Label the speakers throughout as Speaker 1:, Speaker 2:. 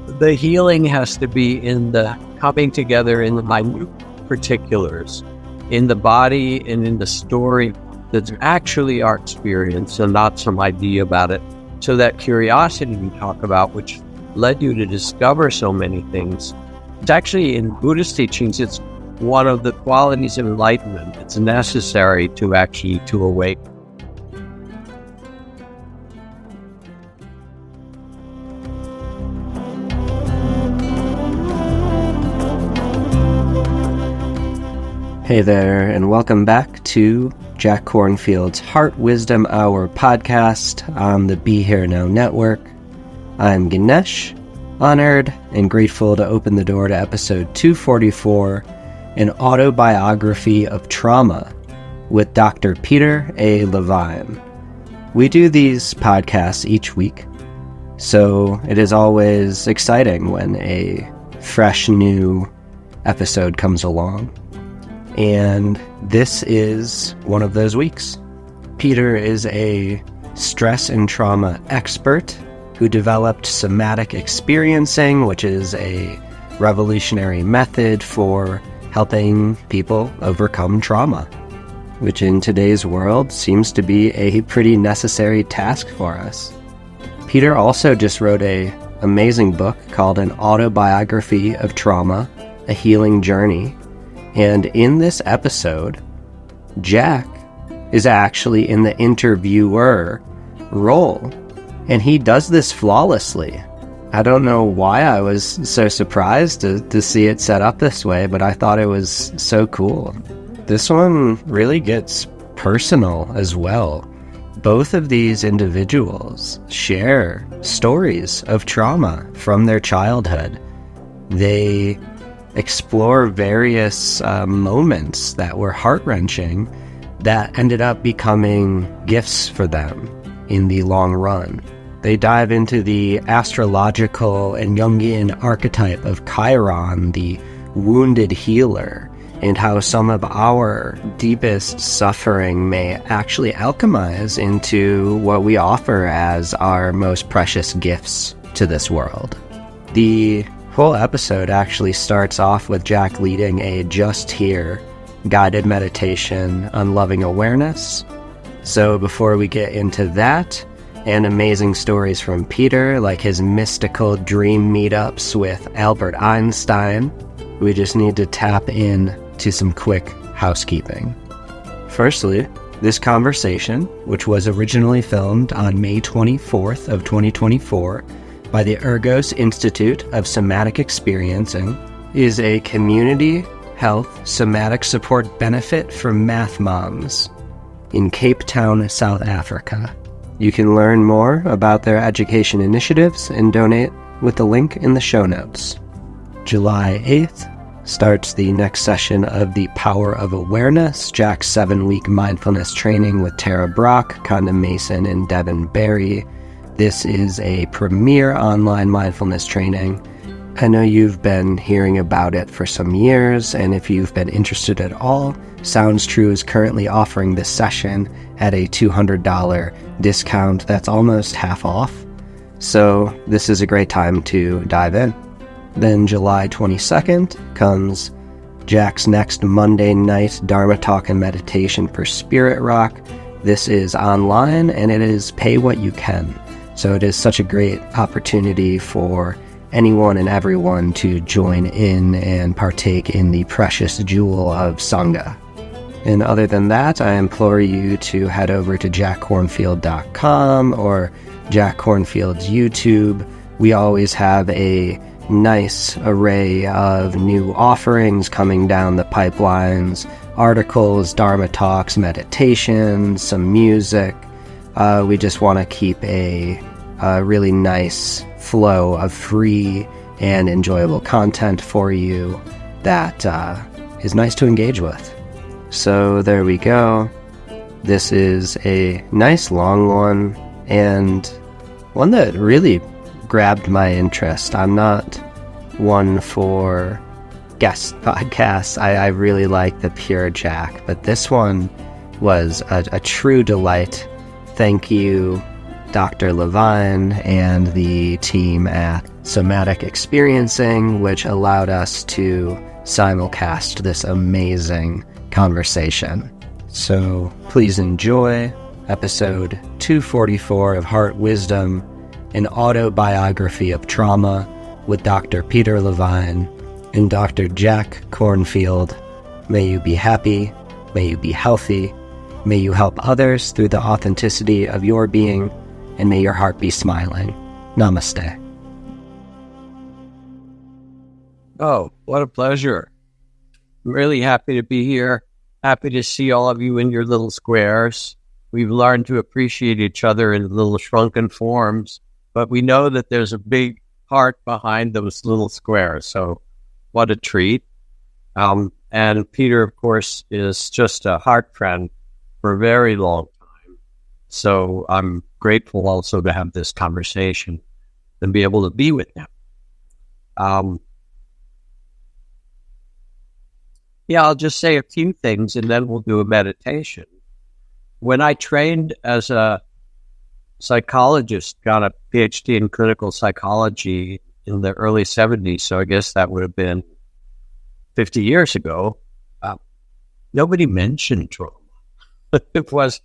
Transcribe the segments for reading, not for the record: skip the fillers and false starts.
Speaker 1: The healing has to be in the coming together in the minute particulars, in the body and in the story that's actually our experience and not some idea about it. So that curiosity we talk about, which led you to discover so many things, it's actually in Buddhist teachings, it's one of the qualities of enlightenment. It's necessary to awake.
Speaker 2: Hey there, and welcome back to Jack Kornfield's Heart Wisdom Hour podcast on the Be Here Now network. I'm Ganesh, honored and grateful to open the door to episode 244, An Autobiography of Trauma, with Dr. Peter A. Levine. We do these podcasts each week, so it is always exciting when a fresh new episode comes along. And this is one of those weeks. Peter is a stress and trauma expert who developed somatic experiencing, which is a revolutionary method for helping people overcome trauma, which in today's world seems to be a pretty necessary task for us. Peter also just wrote an amazing book called An Autobiography of Trauma, A Healing Journey. And in this episode, Jack is actually in the interviewer role, and he does this flawlessly. I don't know why I was so surprised to see it set up this way, but I thought it was so cool. This one really gets personal as well. Both of these individuals share stories of trauma from their childhood. They explore various moments that were heart-wrenching that ended up becoming gifts for them in the long run. They dive into the astrological and Jungian archetype of Chiron, the wounded healer, and how some of our deepest suffering may actually alchemize into what we offer as our most precious gifts to this world. The whole episode actually starts off with Jack leading a Just Here guided meditation on loving awareness. So before we get into that, and amazing stories from Peter, like his mystical dream meetups with Albert Einstein, we just need to tap in to some quick housekeeping. Firstly, this conversation, which was originally filmed on May 24th of 2024, by the Ergos Institute of Somatic Experiencing, is a community health somatic support benefit for math moms in Cape Town, South Africa. You can learn more about their education initiatives and donate with the link in the show notes. July 8th starts the next session of The Power of Awareness, Jack's 7-week mindfulness training with Tara Brock, Conda Mason, and Devin Barry. This is a premier online mindfulness training. I know you've been hearing about it for some years, and if you've been interested at all, Sounds True is currently offering this session at a $200 discount that's almost half off. So this is a great time to dive in. Then July 22nd comes Jack's next Monday night Dharma Talk and meditation for Spirit Rock. This is online, and it is pay what you can. So it is such a great opportunity for anyone and everyone to join in and partake in the precious jewel of Sangha. And other than that, I implore you to head over to jackkornfield.com or Jack Kornfield's YouTube. We always have a nice array of new offerings coming down the pipelines, articles, Dharma Talks, meditations, some music. We just want to keep a really nice flow of free and enjoyable content for you that is nice to engage with. So there we go. This is a nice long one, and one that really grabbed my interest. I'm not one for guest podcasts. I really like the pure Jack, but this one was a true delight. Thank you Dr. Levine and the team at Somatic Experiencing, which allowed us to simulcast this amazing conversation. So please enjoy episode 244 of Heart Wisdom, An Autobiography of Trauma, with Dr. Peter Levine and Dr. Jack Kornfield. May you be happy, may you be healthy, may you help others through the authenticity of your being, and may your heart be smiling. Namaste.
Speaker 1: Oh, what a pleasure. I'm really happy to be here. Happy to see all of you in your little squares. We've learned to appreciate each other in little shrunken forms, but we know that there's a big heart behind those little squares. So what a treat. And Peter, of course, is just a heart friend for a very long time. So I'm grateful also to have this conversation and be able to be with him. I'll just say a few things and then we'll do a meditation. When I trained as a psychologist, got a PhD in clinical psychology in the early 70s, so I guess that would have been 50 years ago, nobody mentioned trauma. It was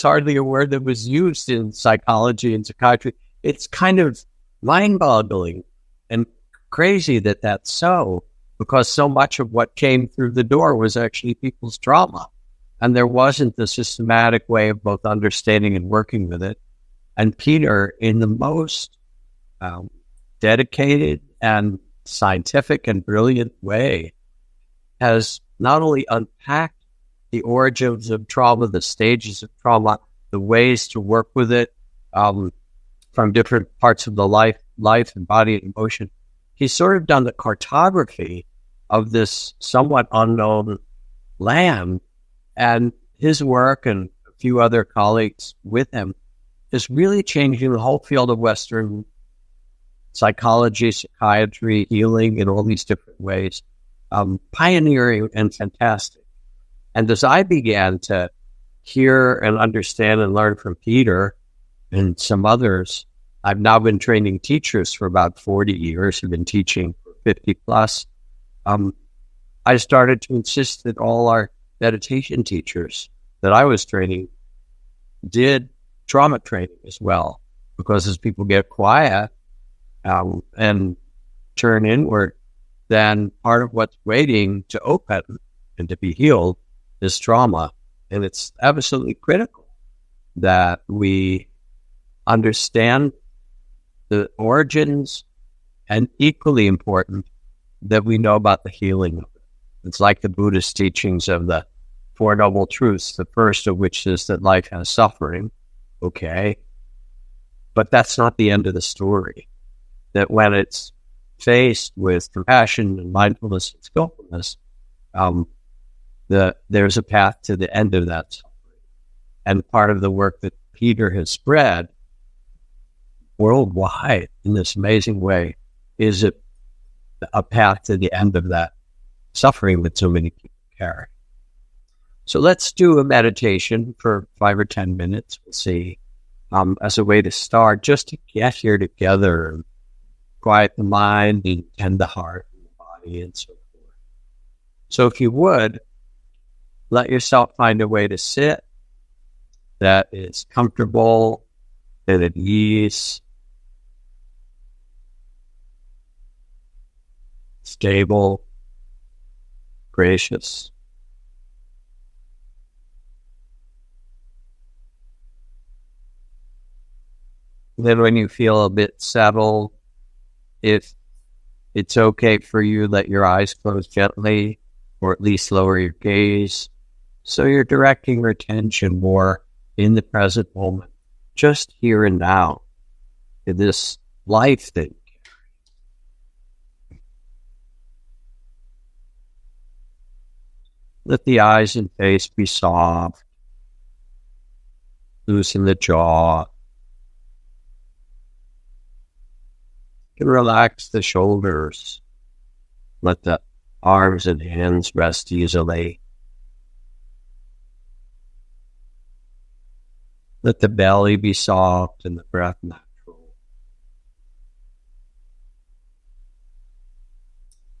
Speaker 1: hardly a word that was used in psychology and psychiatry. It's kind of mind-boggling and crazy that that's so, because so much of what came through the door was actually people's trauma. And there wasn't the systematic way of both understanding and working with it. And Peter, in the most dedicated and scientific and brilliant way, has not only unpacked the origins of trauma, the stages of trauma, the ways to work with it from different parts of the life and body and emotion. He's sort of done the cartography of this somewhat unknown land, and his work and a few other colleagues with him is really changing the whole field of Western psychology, psychiatry, healing in all these different ways. Pioneering and fantastic. And as I began to hear and understand and learn from Peter and some others, I've now been training teachers for about 40 years. I've been teaching for 50 plus. I started to insist that all our meditation teachers that I was training did trauma training as well, because as people get quiet and turn inward, then part of what's waiting to open and to be healed is trauma. And it's absolutely critical that we understand the origins, and equally important that we know about the healing of it. It's like the Buddhist teachings of the Four Noble Truths, the first of which is that life has suffering. Okay. But that's not the end of the story. That when it's faced with compassion and mindfulness and skillfulness, there's a path to the end of that suffering. And part of the work that Peter has spread worldwide in this amazing way is a path to the end of that suffering that so many people carry. So let's do a meditation for 5 or 10 minutes. We'll see, as a way to start, just to get here together and quiet the mind and the heart and the body and so forth. So if you would, let yourself find a way to sit that is comfortable and at ease, stable, gracious. Then when you feel a bit settled, if it's okay for you, let your eyes close gently, or at least lower your gaze, so you're directing your attention more in the present moment, just here and now, in this life that you carry. Let the eyes and face be soft. Loosen the jaw. You can relax the shoulders. Let the arms and hands rest easily. Let the belly be soft and the breath natural.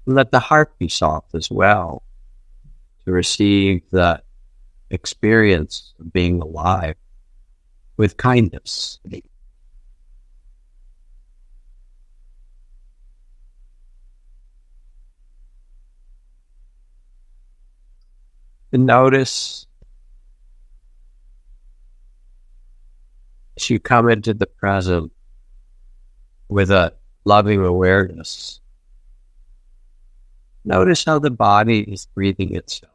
Speaker 1: And let the heart be soft as well to receive the experience of being alive with kindness. And notice as you come into the present with a loving awareness, notice how the body is breathing itself.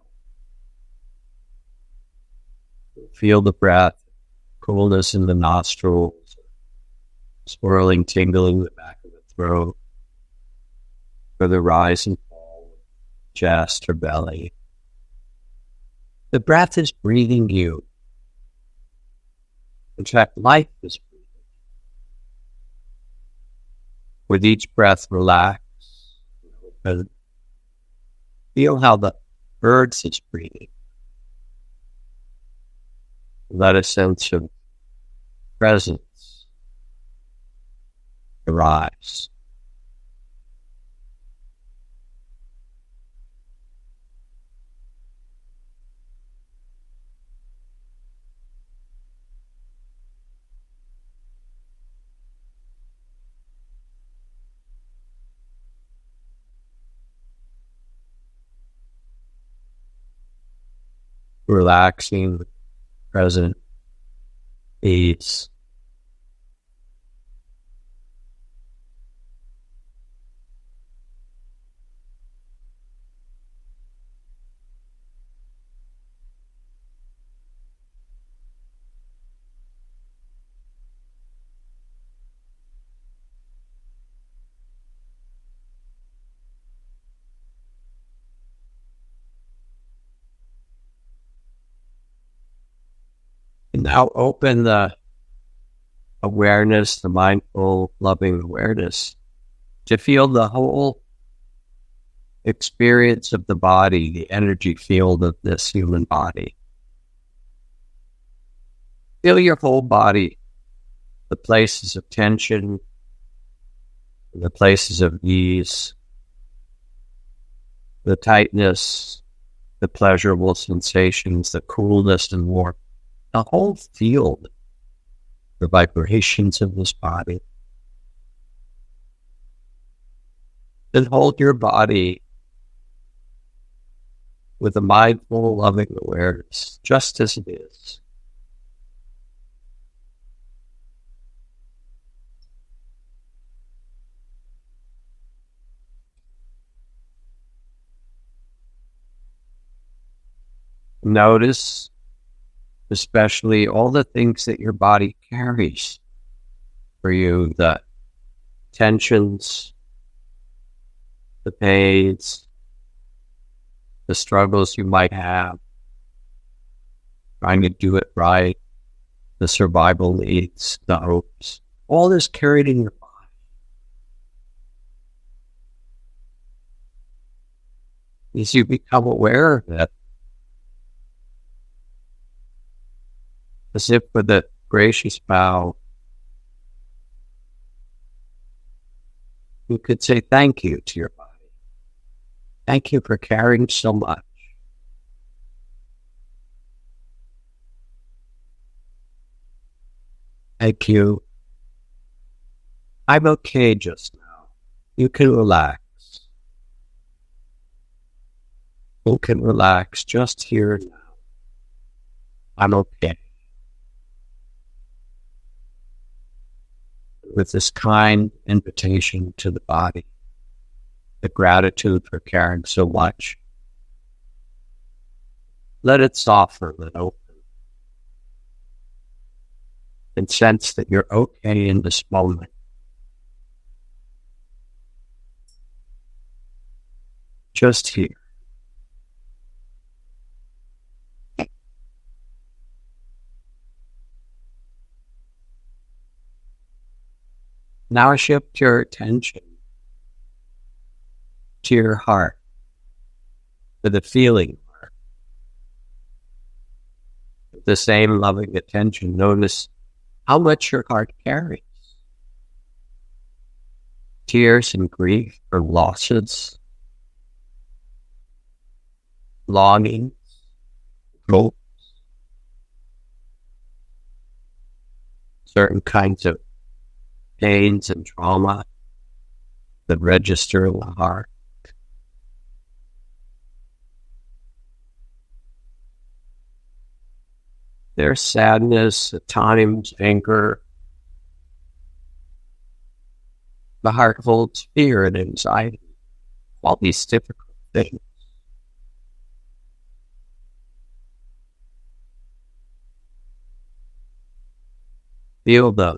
Speaker 1: Feel the breath, coolness in the nostrils, swirling, tingling in the back of the throat, or the rise and fall of chest or belly. The breath is breathing you. In fact, life is breathing. With each breath, relax and open. Feel how the earth is breathing. Let a sense of presence arise. Relaxing, present, ease. And now open the awareness, the mindful, loving awareness, to feel the whole experience of the body, the energy field of this human body. Feel your whole body, the places of tension, the places of ease, the tightness, the pleasurable sensations, the coolness and warmth, the whole field, the vibrations of this body. Then hold your body with a mindful, loving awareness, just as it is. Notice especially all the things that your body carries for you, the tensions, the pains, the struggles you might have, trying to do it right, the survival needs, the hopes, all this carried in your body. As you become aware of it, as if with a gracious bow, you could say thank you to your body. Thank you for carrying so much. Thank you. I'm okay just now. You can relax. You can relax just here and now. I'm okay. With this kind invitation to the body, the gratitude for caring so much, let it soften and open, and sense that you're okay in this moment. Just here. Now shift your attention to your heart, to the feeling heart. the same loving attention, notice how much your heart carries. Tears and grief or losses, longings, hopes, certain kinds of pains and trauma that register in the heart. There's sadness, at times anger. The heart holds fear and anxiety, all these difficult things. Feel them.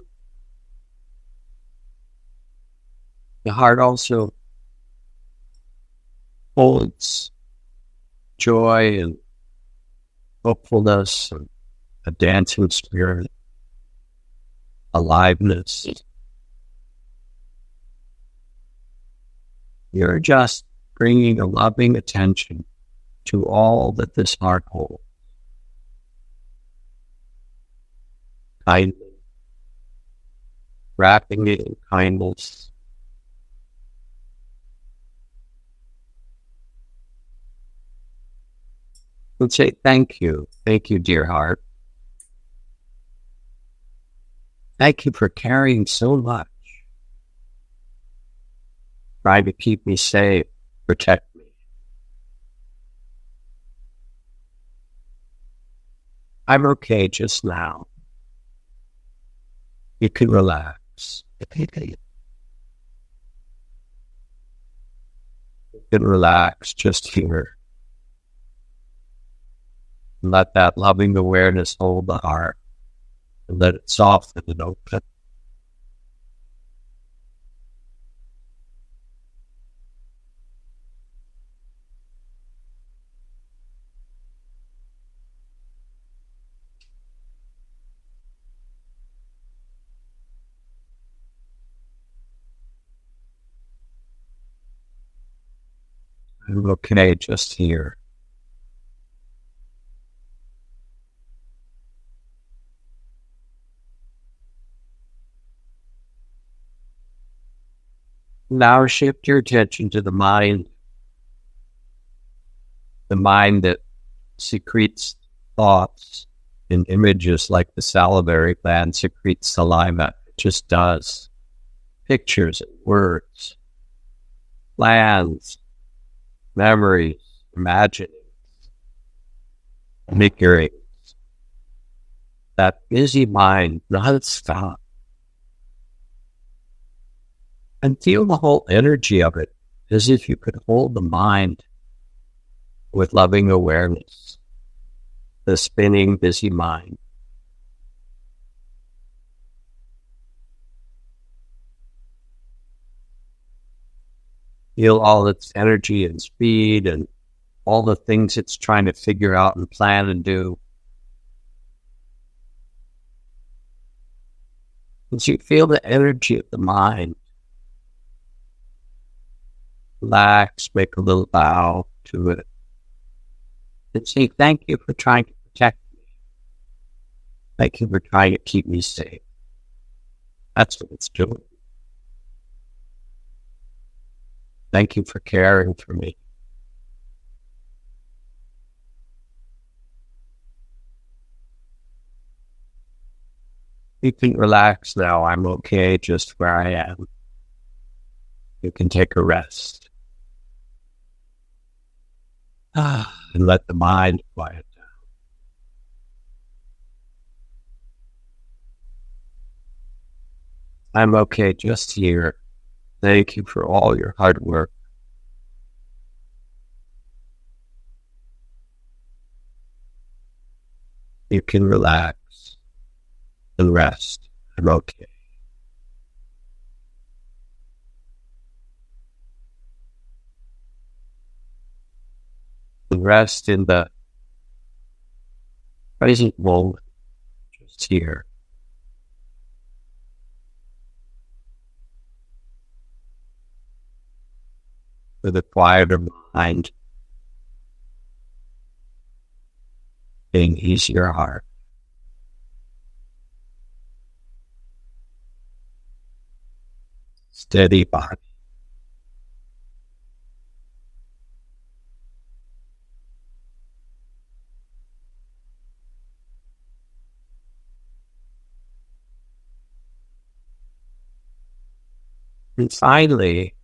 Speaker 1: The heart also holds joy and hopefulness and a dancing spirit, aliveness. You're just bringing a loving attention to all that this heart holds. Kindly, wrapping it in kindness. And say, thank you, dear heart. Thank you for carrying so much. Trying to keep me safe, protect me. I'm okay just now. You can relax. You can relax just here. And let that loving awareness hold the heart. And let it soften and open. I'm okay just here. Now shift your attention to the mind that secretes thoughts and images like the salivary gland secretes saliva. It just does. Pictures and words, plans, memories, imaginings, figurings. That busy mind, non-stop. And feel the whole energy of it, as if you could hold the mind with loving awareness, the spinning, busy mind. Feel all its energy and speed and all the things it's trying to figure out and plan and do. As you feel the energy of the mind, relax, make a little bow to it, and say, thank you for trying to protect me. Thank you for trying to keep me safe. That's what it's doing. Thank you for caring for me. You can relax now. I'm okay just where I am. You can take a rest. And let the mind quiet down. I'm okay just here. Thank you for all your hard work. You can relax and rest. I'm okay. And rest in the present moment, just here. With a quieter mind, being easier heart. steady body. And finally,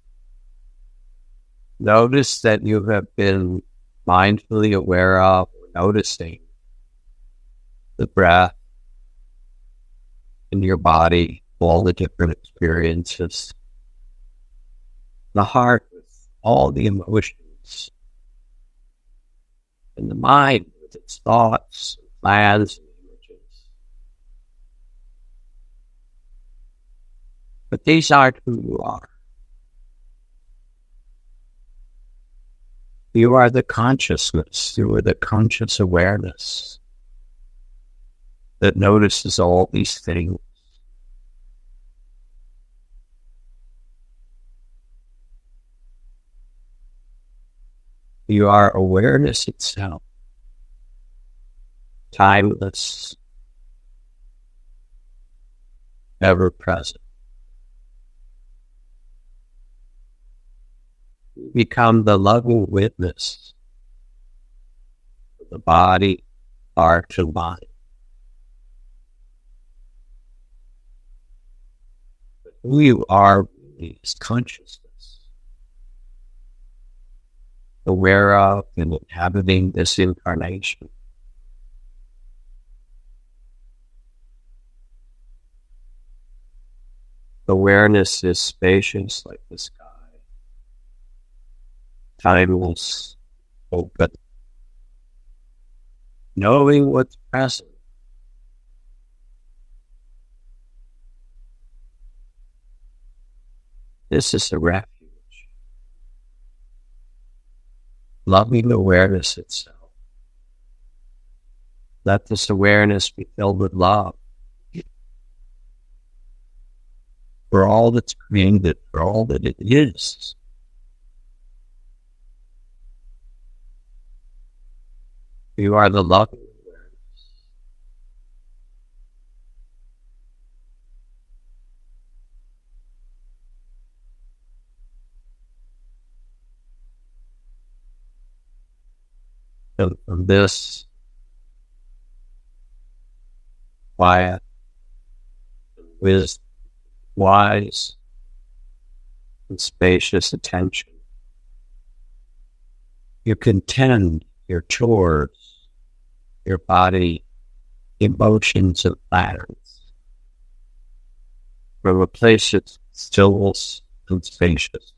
Speaker 1: notice that you have been mindfully aware of or noticing the breath in your body, all the different experiences, the heart with all the emotions, and the mind with its thoughts, plans, and images. But these aren't who you are. You are the consciousness. You are the conscious awareness that notices all these things. You are awareness itself, timeless, ever present. You become the loving witness of the body, heart, and mind. But who you are really is consciousness, aware of and inhabiting this incarnation. Awareness is spacious like the sky, timeless, open, knowing what's present. This is a refuge. Loving awareness itself. Let this awareness be filled with love for all that's created, for all that it is. You are the loving awareness. And from this quiet, wise, and spacious attention, you can tend your chores, your body, emotions, and patterns from a place of stillness and spaciousness.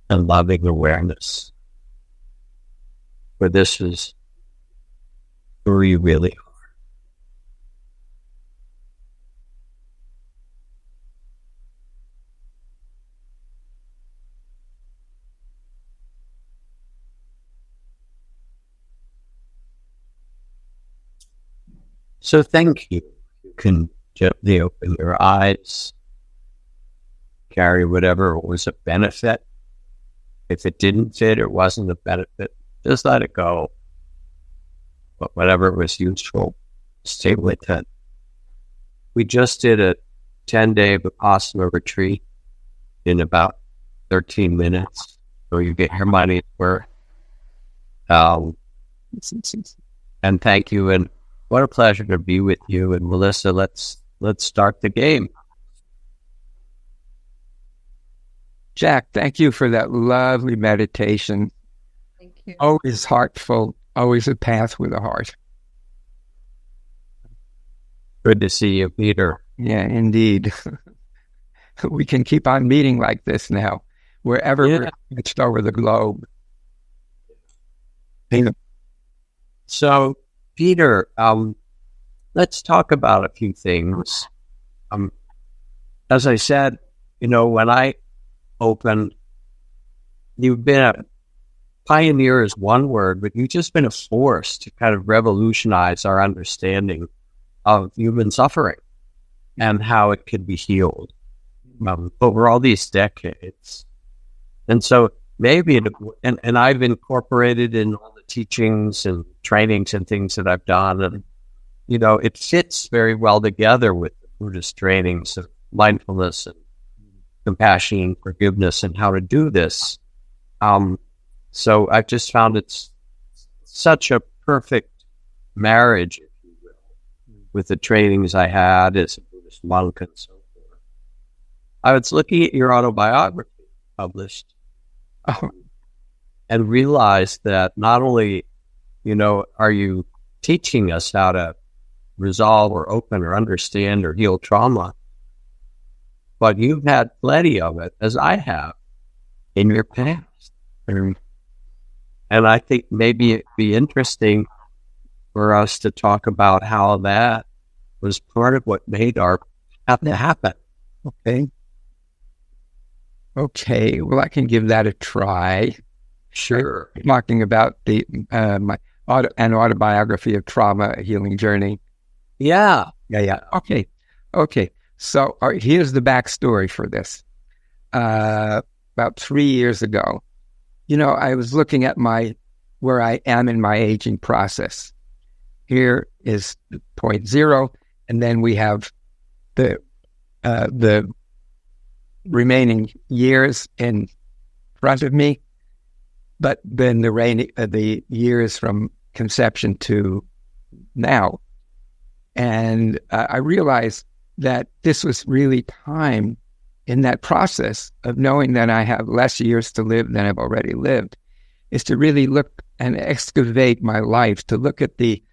Speaker 1: And loving awareness, for this is who you really are. So thank you. You can gently open your eyes, carry whatever was a benefit. If it didn't fit or wasn't a benefit, just let it go. But whatever was useful, stay with it. We just did a 10-day Vipassana retreat in about 13 minutes. So you get your money's worth. And thank you. And what a pleasure to be with you. And Melissa, let's start the game.
Speaker 3: Jack, thank you for that lovely meditation.
Speaker 4: Thank you.
Speaker 3: Always heartful, always a path with a heart.
Speaker 1: Good to see you, Peter.
Speaker 3: Yeah, indeed. We can keep on meeting like this now, wherever we're reached over the globe.
Speaker 1: Yeah. So, Peter, let's talk about a few things. As I said, when I opened, you've been a pioneer is one word, but you've just been a force to kind of revolutionize our understanding of human suffering and how it can be healed over all these decades. And so maybe, and I've incorporated in all the teachings and trainings and things that I've done, and it fits very well together with the Buddhist trainings of mindfulness and compassion and forgiveness and how to do this. So I've just found it's such a perfect marriage, if you will, with the trainings I had as a Buddhist monk and so forth. I was looking at your autobiography published and realized that not only, are you teaching us how to resolve or open or understand or heal trauma, but you've had plenty of it, as I have, in your past. And I think maybe it'd be interesting for us to talk about how that was part of what made our path happen.
Speaker 3: Okay. Well, I can give that a try.
Speaker 1: Sure.
Speaker 3: Talking about the An Autobiography of Trauma, a Healing Journey.
Speaker 1: Yeah.
Speaker 3: Okay. So here's the backstory for this. About 3 years ago, I was looking at where I am in my aging process. Here is point 0, and then we have the remaining years in front of me, but then the years from conception to now. And I realized that this was really time in that process of knowing that I have less years to live than I've already lived, is to really look and excavate my life, to look at the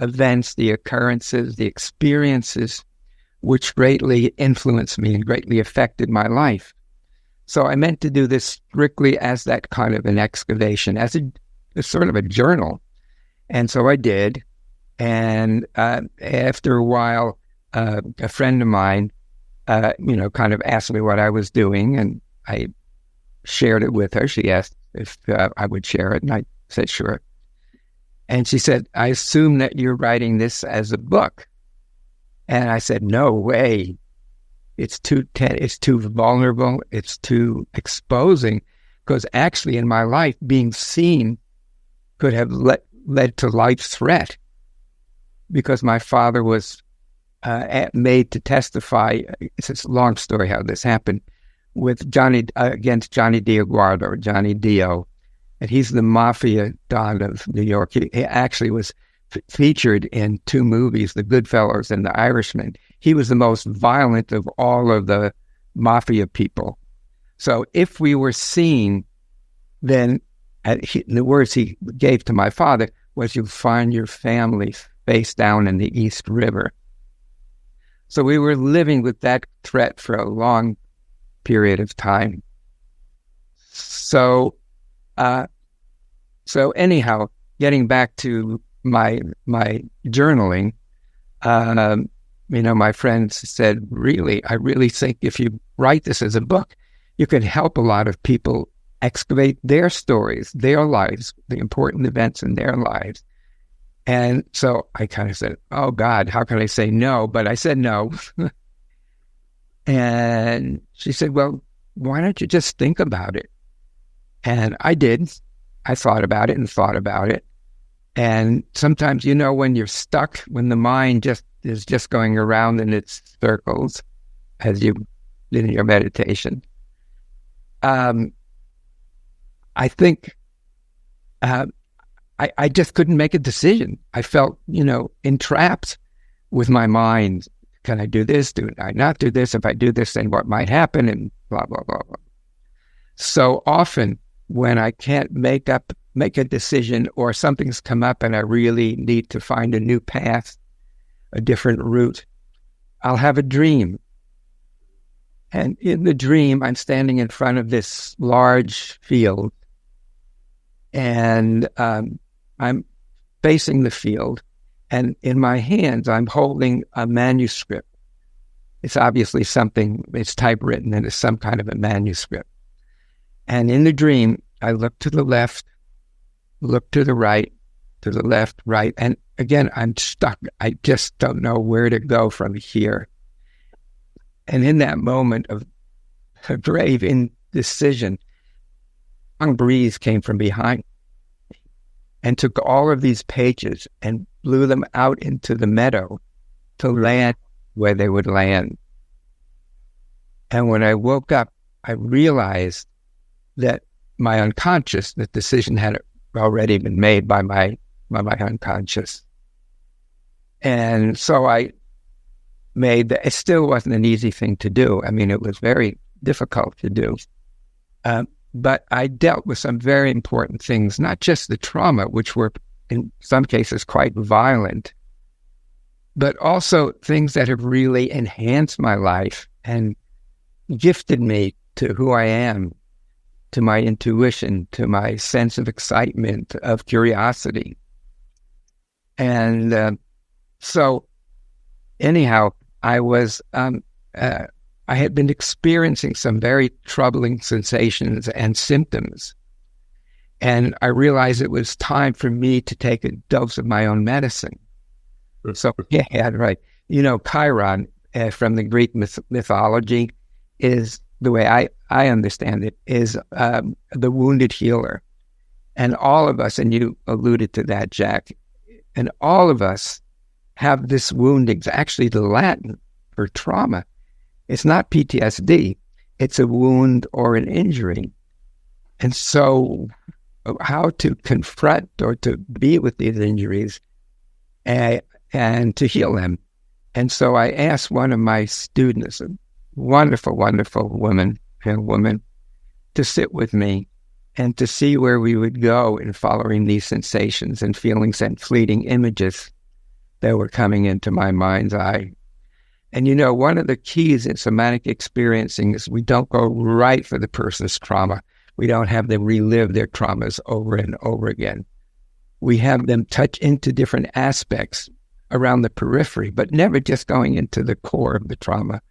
Speaker 3: events, the occurrences, the experiences which greatly influenced me and greatly affected my life. So I meant to do this strictly as that kind of an excavation, as a sort of a journal. And so I did. And after a while, a friend of mine, kind of asked me what I was doing, and I shared it with her. She asked if I would share it, and I said, sure. And she said, I assume that you're writing this as a book. And I said, no way. It's too vulnerable. It's too exposing, because actually in my life, being seen could have led to life threat, because my father was made to testify. It's a long story how this happened, with against Johnny DiAguardo, or Johnny Dio, and he's the mafia don of New York. He actually was featured in 2 movies, The Goodfellas and The Irishman. He was the most violent of all of the mafia people. So if we were seen, then the words he gave to my father was, "You'll find your family face down in the East River." So we were living with that threat for a long period of time. So anyhow, getting back to my journaling, my friends said, I really think if you write this as a book, you could help a lot of people excavate their stories, their lives, the important events in their lives. And so I kind of said, oh God, how can I say no? But I said no. And she said, well, why don't you just think about it? And I did. I thought about it and thought about it. And sometimes, when you're stuck, when the mind is just going around in its circles, as you did in your meditation, I think I just couldn't make a decision. I felt, entrapped with my mind. Can I do this? Do I not do this? If I do this, then what might happen? And blah, blah, blah, blah. So often when I can't make a decision, or something's come up and I really need to find a new path, a different route, I'll have a dream. And in the dream, I'm standing in front of this large field, and I'm facing the field, and in my hands, I'm holding a manuscript. It's obviously it's typewritten, and it's some kind of a manuscript. And in the dream, I look to the left, look to the right, to the left, right. And again, I'm stuck. I just don't know where to go from here. And in that moment of a grave indecision, a strong breeze came from behind. and took all of these pages and blew them out into the meadow to land where they would land. And when I woke up, I realized that my unconscious, the decision had already been made by my unconscious. And so I made it still wasn't an easy thing to do. I mean, it was very difficult to do. But I dealt with some very important things, not just the trauma, which were in some cases quite violent, but also things that have really enhanced my life and gifted me to who I am, to my intuition, to my sense of excitement, of curiosity. And so anyhow, I had been experiencing some very troubling sensations and symptoms. And I realized it was time for me to take a dose of my own medicine. So, yeah, right. Chiron from the Greek mythology is, the way I understand it, is the wounded healer. And all of us, and you alluded to that, Jack, and all of us have this wounding. It's actually the Latin for trauma. It's not PTSD. It's a wound or an injury. And so how to confront or to be with these injuries and to heal them. And so I asked one of my students, a wonderful, wonderful woman, to sit with me and to see where we would go in following these sensations and feelings and fleeting images that were coming into my mind's eye. And one of the keys in somatic experiencing is we don't go right for the person's trauma. We don't have them relive their traumas over and over again. We have them touch into different aspects around the periphery, but never just going into the core of the trauma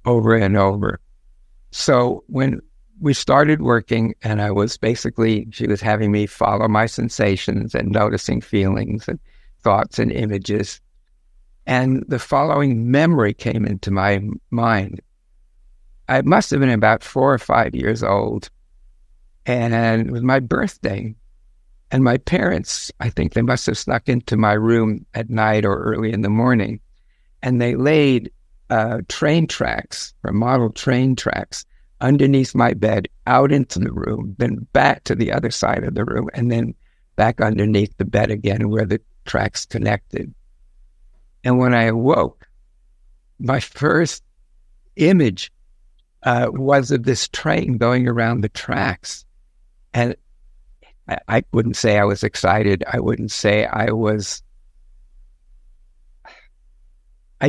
Speaker 3: over and over. So when we started working, and she was having me follow my sensations and noticing feelings and thoughts and images. And the following memory came into my mind. I must have been about 4 or 5 years old. And it was my birthday. And my parents, I think they must have snuck into my room at night or early in the morning. And they laid train tracks, or model train tracks, underneath my bed, out into the room, then back to the other side of the room, and then back underneath the bed again where the tracks connected. And when I awoke, my first image was of this train going around the tracks. And I wouldn't say I was excited. I wouldn't say I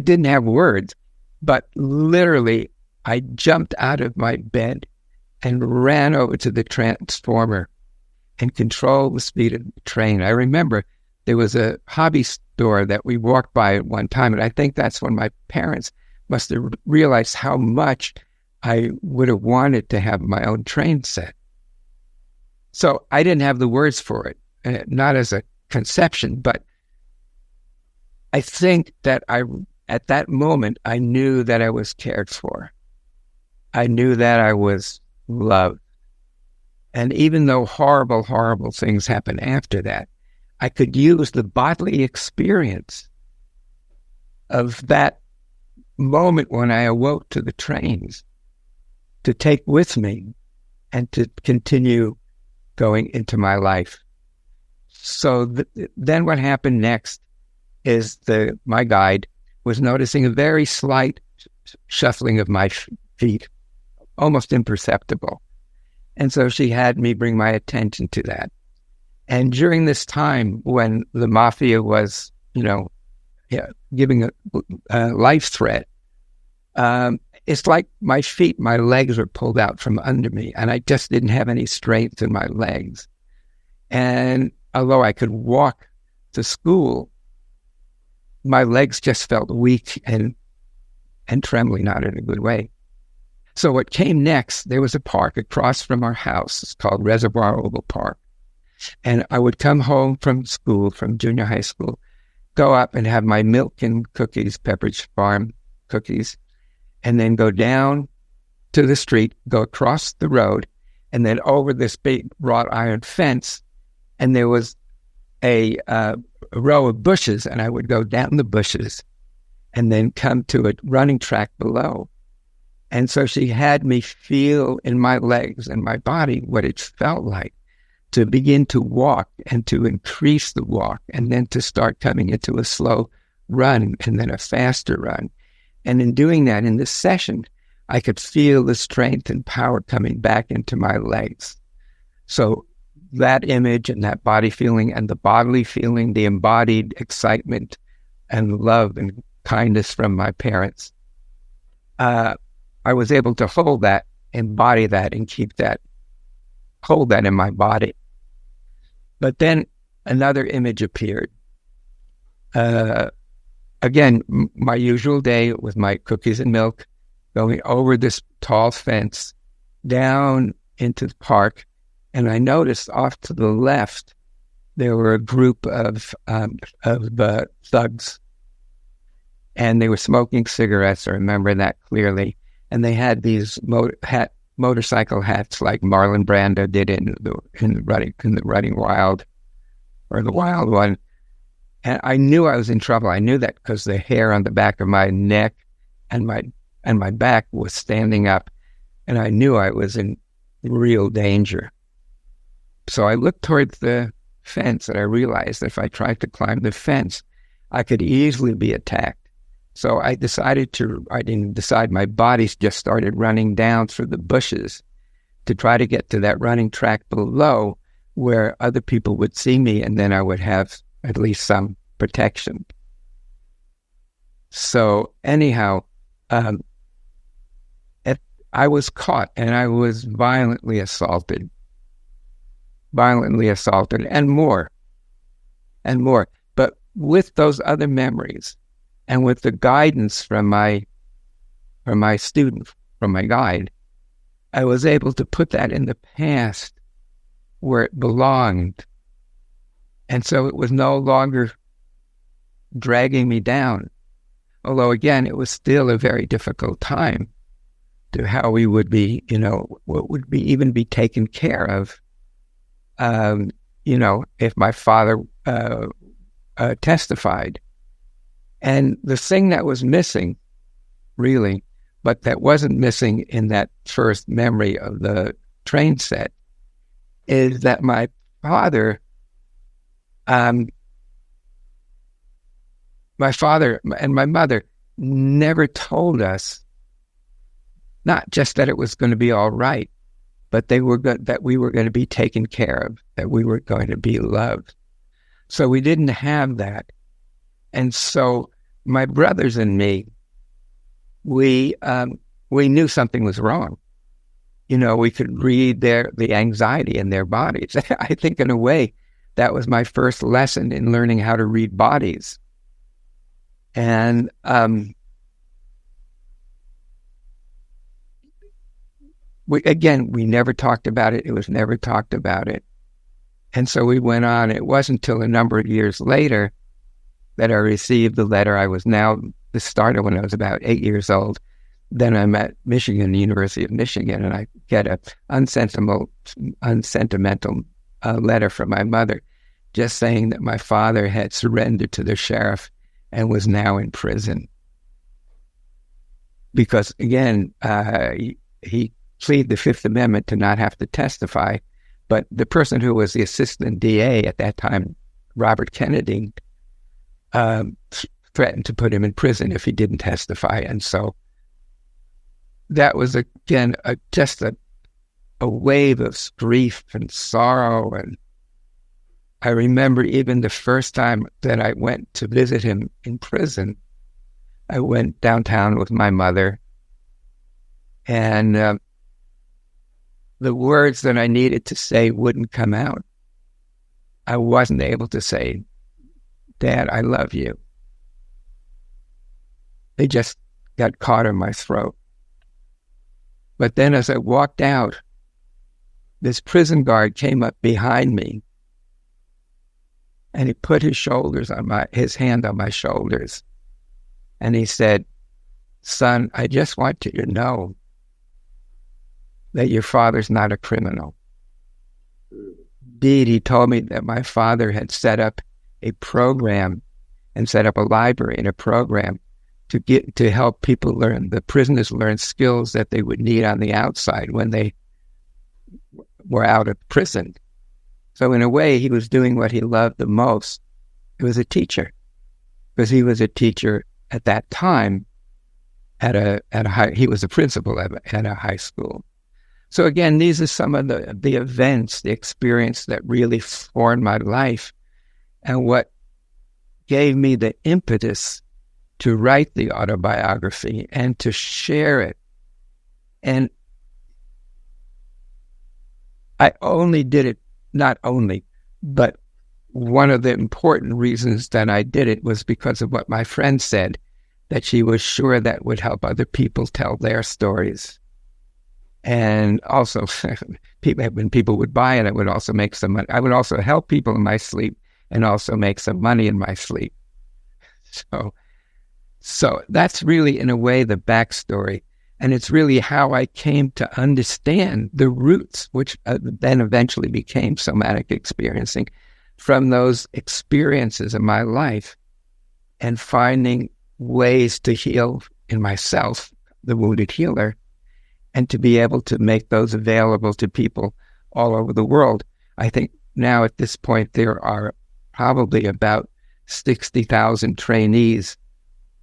Speaker 3: didn't have words, but literally I jumped out of my bed and ran over to the transformer and controlled the speed of the train. I remember there was a hobby store that we walked by at one time, and I think that's when my parents must have realized how much I would have wanted to have my own train set. So I didn't have the words for it, not as a conception, but I think that at that moment, I knew that I was cared for. I knew that I was loved. And even though horrible, horrible things happened after that, I could use the bodily experience of that moment when I awoke to the trains to take with me and to continue going into my life. So then what happened next is my guide was noticing a very slight shuffling of my feet, almost imperceptible. And so she had me bring my attention to that. And during this time when the mafia was, giving a life threat, it's like my feet, my legs were pulled out from under me, and I just didn't have any strength in my legs. And although I could walk to school, my legs just felt weak and trembling, not in a good way. So what came next, there was a park across from our house. It's called Reservoir Oval Park. And I would come home from school, from junior high school, go up and have my milk and cookies, Pepperidge Farm cookies, and then go down to the street, go across the road, and then over this big wrought iron fence. And there was a row of bushes, and I would go down the bushes and then come to a running track below. And so she had me feel in my legs and my body what it felt like to begin to walk and to increase the walk, and then to start coming into a slow run and then a faster run. And in doing that, in this session, I could feel the strength and power coming back into my legs. So that image and that body feeling and the bodily feeling, the embodied excitement and love and kindness from my parents, I was able to hold that, embody that, and hold that in my body. But then another image appeared. Again, my usual day with my cookies and milk, going over this tall fence down into the park, and I noticed off to the left there were a group of thugs, and they were smoking cigarettes. I remember that clearly, and they had these motorcycle hats like Marlon Brando did in the Running Wild, or the Wild One. And I knew I was in trouble. I knew that because the hair on the back of my neck and my back was standing up, and I knew I was in real danger. So I looked towards the fence, and I realized that if I tried to climb the fence, I could easily be attacked. So I didn't decide, my body just started running down through the bushes to try to get to that running track below where other people would see me, and then I would have at least some protection. So anyhow, I was caught, and I was violently assaulted, and more. But with those other memories, and with the guidance from my student, from my guide, I was able to put that in the past where it belonged. And so it was no longer dragging me down. Although, again, it was still a very difficult time to how we would be, what would be even be taken care of, if my father testified. And the thing that was missing, really, but that wasn't missing in that first memory of the train set, is that my father and my mother never told us, not just that it was going to be all right, but that we were going to be taken care of, that we were going to be loved. So we didn't have that. And so my brothers and me, we knew something was wrong. We could read the anxiety in their bodies. I think in a way that was my first lesson in learning how to read bodies. And we never talked about it. It was never talked about it. And so we went on. It wasn't until a number of years later that I received the letter. This started when I was about 8 years old. Then I'm at University of Michigan, and I get a unsentimental letter from my mother just saying that my father had surrendered to the sheriff and was now in prison. Because, again, he pleaded the Fifth Amendment to not have to testify, but the person who was the assistant DA at that time, Robert Kennedy, threatened to put him in prison if he didn't testify. And so that was, again, just a wave of grief and sorrow. And I remember even the first time that I went to visit him in prison, I went downtown with my mother, and the words that I needed to say wouldn't come out. I wasn't able to say, "Dad, I love you." They just got caught in my throat. But then as I walked out, this prison guard came up behind me, and he put his hand on my shoulders, and he said, "Son, I just want you to know that your father's not a criminal." indeed, he told me that my father had set up a program and set up a library and a program to help people the prisoners learn skills that they would need on the outside when they were out of prison. So in a way, he was doing what he loved the most. He was a teacher, because he was a teacher at that time he was a principal at a high school. So again, these are some of the events, the experience that really formed my life, and what gave me the impetus to write the autobiography and to share it. And I only did it, not only, but one of the important reasons that I did it was because of what my friend said, that she was sure that would help other people tell their stories. And also, when people would buy it, I would also make some money. I would also help people in my sleep and also make some money in my sleep. So that's really, in a way, the backstory. And it's really how I came to understand the roots, which then eventually became somatic experiencing, from those experiences in my life, and finding ways to heal in myself, the wounded healer, and to be able to make those available to people all over the world. I think now at this point there are probably about 60,000 trainees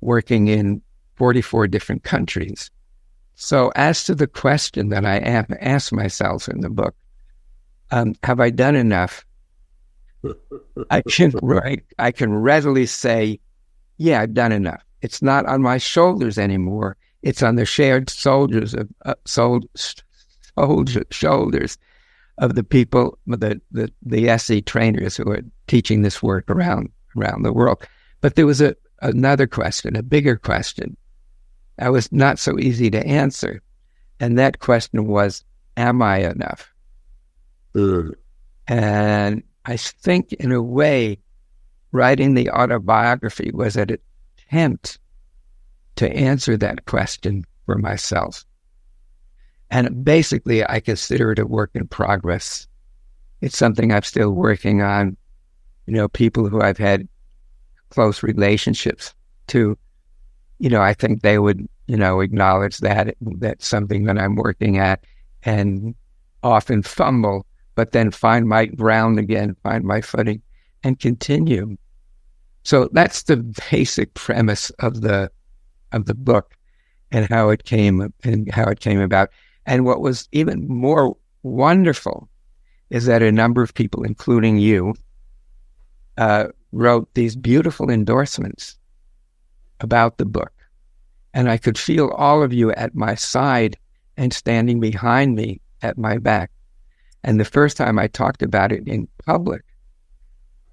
Speaker 3: working in 44 different countries. So as to the question that I asked myself in the book, have I done enough? I can readily say, yeah, I've done enough. It's not on my shoulders anymore. It's on the shared shoulders of the people, the SE trainers who are teaching this work around the world. But there was another question, a bigger question, that was not so easy to answer. And that question was, am I enough? And I think, in a way, writing the autobiography was an attempt to answer that question for myself. And basically, I consider it a work in progress. It's something I'm still working on. People who I've had close relationships to, I think they would, acknowledge that that's something that I'm working at, and often fumble, but then find my ground again, find my footing, and continue. So that's the basic premise of the book, and how it came about. And what was even more wonderful is that a number of people, including you, wrote these beautiful endorsements about the book. And I could feel all of you at my side and standing behind me at my back. And the first time I talked about it in public,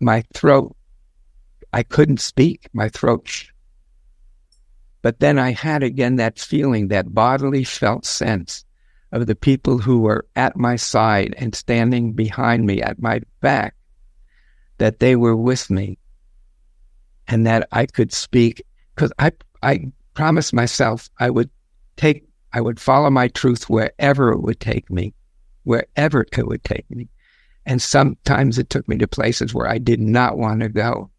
Speaker 3: my throat, I couldn't speak, my throat. But then I had again that feeling, that bodily felt sense of the people who were at my side and standing behind me at my back, that they were with me, and that I could speak, because I promised myself I would follow my truth wherever it would take me. And sometimes it took me to places where I did not want to go.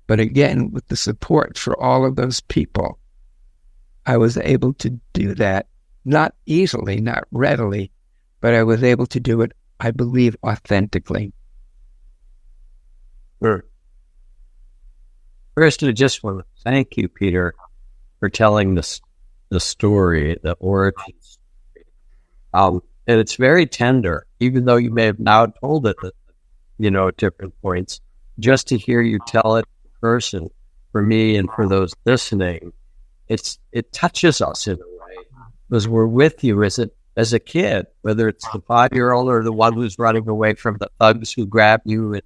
Speaker 3: But again, with the support for all of those people, I was able to do that, not easily, not readily, but I was able to do it, I believe, authentically.
Speaker 1: Sure. First, I just want to thank you, Peter, for telling the story, the origin story. And it's very tender, even though you may have now told it at different points. Just to hear you tell it in person, for me and for those listening, it touches us in a way, because we're with you as a kid, whether it's the 5-year-old or the one who's running away from the thugs who grab you.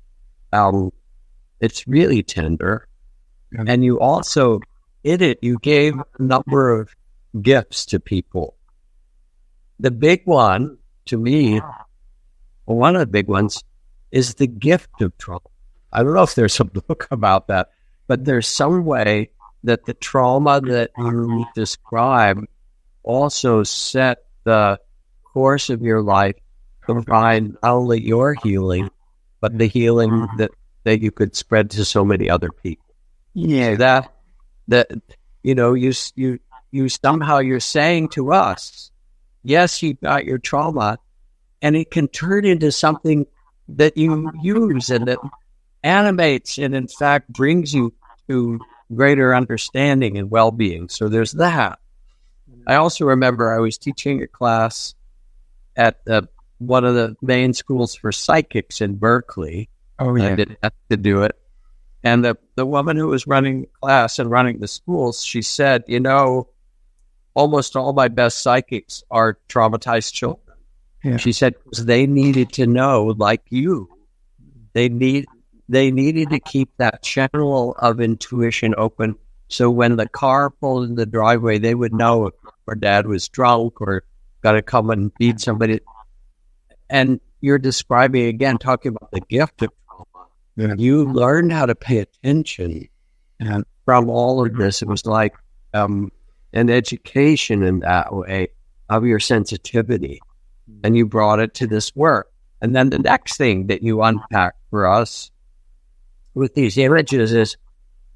Speaker 1: It's really tender. And you also, you gave a number of gifts to people. The big one, to me, one of the big ones, is the gift of trauma. I don't know if there's a book about that, but there's some way that the trauma that you describe also set the course of your life to find not only your healing, but the healing that you could spread to so many other people.
Speaker 3: Yeah.
Speaker 1: That you somehow you're saying to us, yes, you got your trauma, and it can turn into something that you use and that animates and in fact brings you to greater understanding and well-being. So there's that. I also remember I was teaching a class at one of the main schools for psychics in Berkeley.
Speaker 3: Oh, yeah.
Speaker 1: I didn't have to do it. And the woman who was running the class and running the schools, she said, almost all my best psychics are traumatized children.
Speaker 3: Yeah.
Speaker 1: She said, because they needed to know, like you, they needed to keep that channel of intuition open. So when the car pulled in the driveway, they would know if their dad was drunk or got to come and beat somebody. And you're describing, again, talking about the gift of trauma.
Speaker 3: Yeah.
Speaker 1: You learned how to pay attention. And from all of this, it was like an education in that way of your sensitivity. And you brought it to this work. And then the next thing that you unpack for us with these images is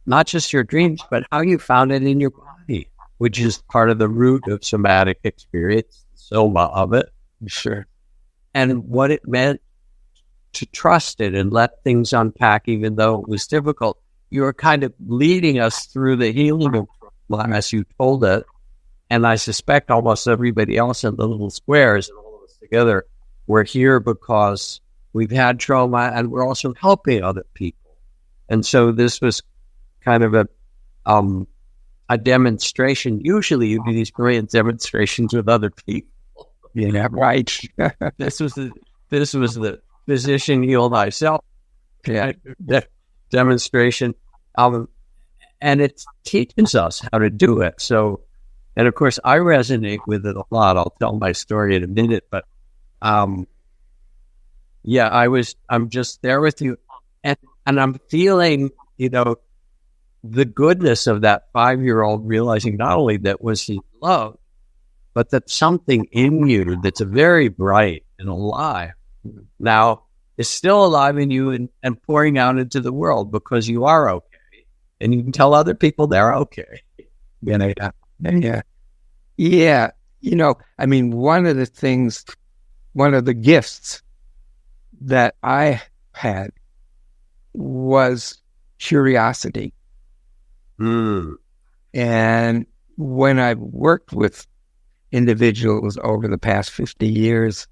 Speaker 1: not just your dreams, but how you found it in your body, which is part of the root of somatic experience, soma of it.
Speaker 3: Sure.
Speaker 1: And what it meant to trust it and let things unpack, even though it was difficult. You were kind of leading us through the healing of trauma as you told it. And I suspect almost everybody else in the little squares and all of us together, we're here because we've had trauma and we're also helping other people. And so this was kind of a demonstration. Usually you do these brilliant demonstrations with other people.
Speaker 3: Yeah, right.
Speaker 1: This was the physician heal thyself demonstration. And it teaches us how to do it. So, and of course I resonate with it a lot. I'll tell my story in a minute, but I'm just there with you. And I'm feeling, the goodness of that 5-year-old realizing not only that was he loved, but that something in you that's very bright and alive now is still alive in you and pouring out into the world because you are okay. And you can tell other people they're okay.
Speaker 3: Yeah. One of the gifts that I had was curiosity. And when I've worked with individuals over the past 50 years,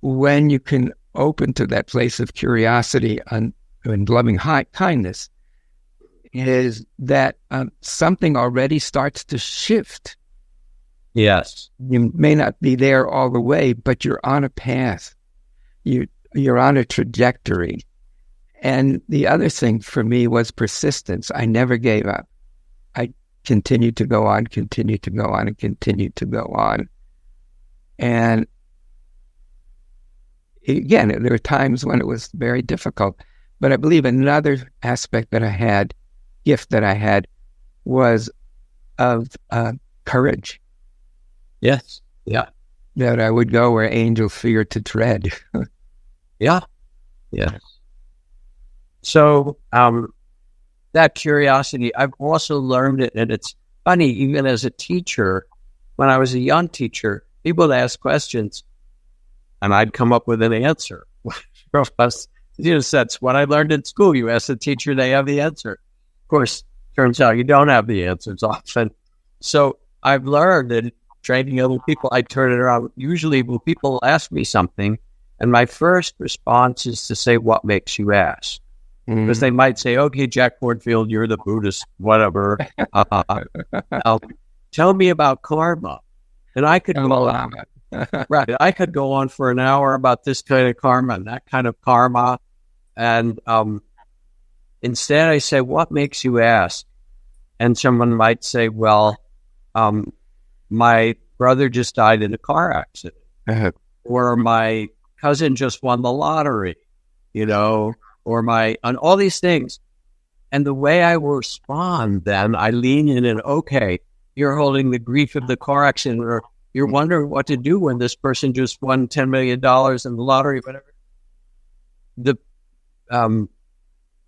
Speaker 3: when you can open to that place of curiosity and loving kindness, is that something already starts to shift.
Speaker 1: Yes.
Speaker 3: You may not be there all the way, but you're on a path. You're on a trajectory. And the other thing for me was persistence. I never gave up. I continued to go on, and continued to go on. And again, there were times when it was very difficult. But I believe another aspect that I had, gift that I had, was of courage.
Speaker 1: Yes. Yeah.
Speaker 3: That I would go where angels fear to tread.
Speaker 1: Yeah. Yes. So that curiosity, I've also learned it, and it's funny, even as a teacher, when I was a young teacher, people would ask questions, and I'd come up with an answer. That's what I learned in school. You ask the teacher, they have the answer. Of course, turns out you don't have the answers often. So I've learned that training other people, I turn it around. Usually when people ask me something, and my first response is to say, what makes you ask? Because they might say, okay, Jack Kornfield, you're the Buddhist, whatever. Tell me about karma. And I could go on. Right. I could go on for an hour about this kind of karma and that kind of karma. And instead I say, what makes you ask? And someone might say, well, my brother just died in a car accident. Or my cousin just won the lottery, or on all these things. And the way I will respond then, I lean in and, okay, you're holding the grief of the car accident, or you're wondering what to do when this person just won $10 million in the lottery, whatever. the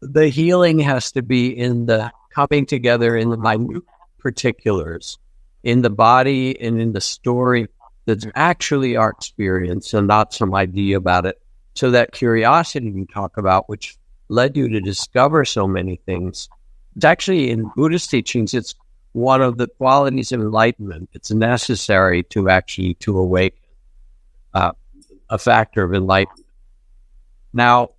Speaker 1: the healing has to be in the coming together in the minute particulars, in the body and in the story that's actually our experience and not some idea about it. So that curiosity you talk about, which led you to discover so many things, it's actually in Buddhist teachings, it's one of the qualities of enlightenment. It's necessary to awaken, a factor of enlightenment. Now,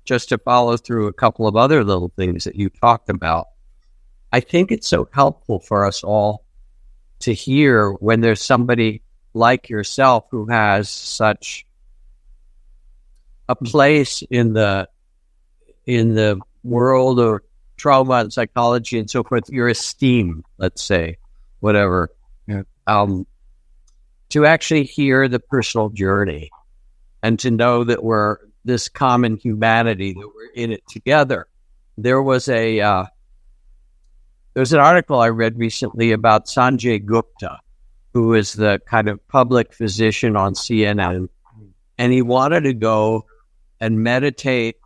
Speaker 1: just to follow through a couple of other little things that you talked about, I think it's so helpful for us all to hear when there's somebody like yourself who has such a place in the world of trauma and psychology and so forth, your esteem, let's say, whatever, to actually hear the personal journey and to know that we're this common humanity, that we're in it together. There was an article I read recently about Sanjay Gupta, who is the kind of public physician on CNN, and he wanted to go and meditate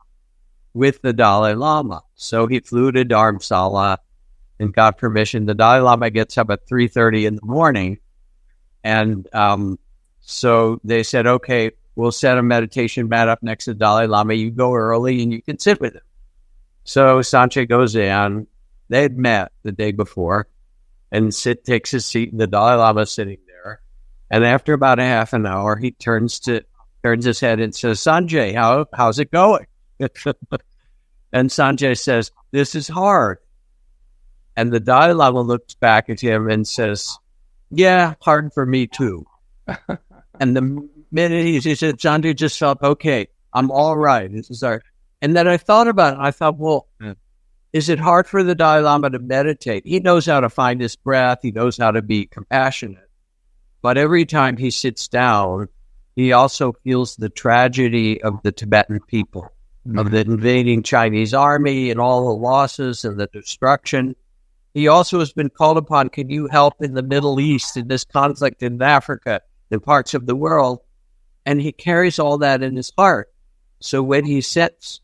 Speaker 1: with the Dalai Lama. So he flew to Dharamsala and got permission. The Dalai Lama gets up at 3:30 in the morning, and so they said, okay, we'll set a meditation mat up next to the Dalai Lama. You go early and you can sit with him. So Sanjay goes in. They had met the day before, and takes his seat, and the Dalai Lama is sitting there. And after about a half an hour, he turns his head and says, Sanjay, how's it going? And Sanjay says, this is hard. And the Dalai Lama looks back at him and says, yeah, hard for me too. And the minute he said, Sanjay just felt, okay, I'm all right. This is hard. And then I thought about it. I thought, well, is it hard for the Dalai Lama to meditate? He knows how to find his breath. He knows how to be compassionate. But every time he sits down, he also feels the tragedy of the Tibetan people, of the invading Chinese army and all the losses and the destruction. He also has been called upon, can you help in the Middle East, in this conflict in Africa, in parts of the world? And he carries all that in his heart. So when he sits,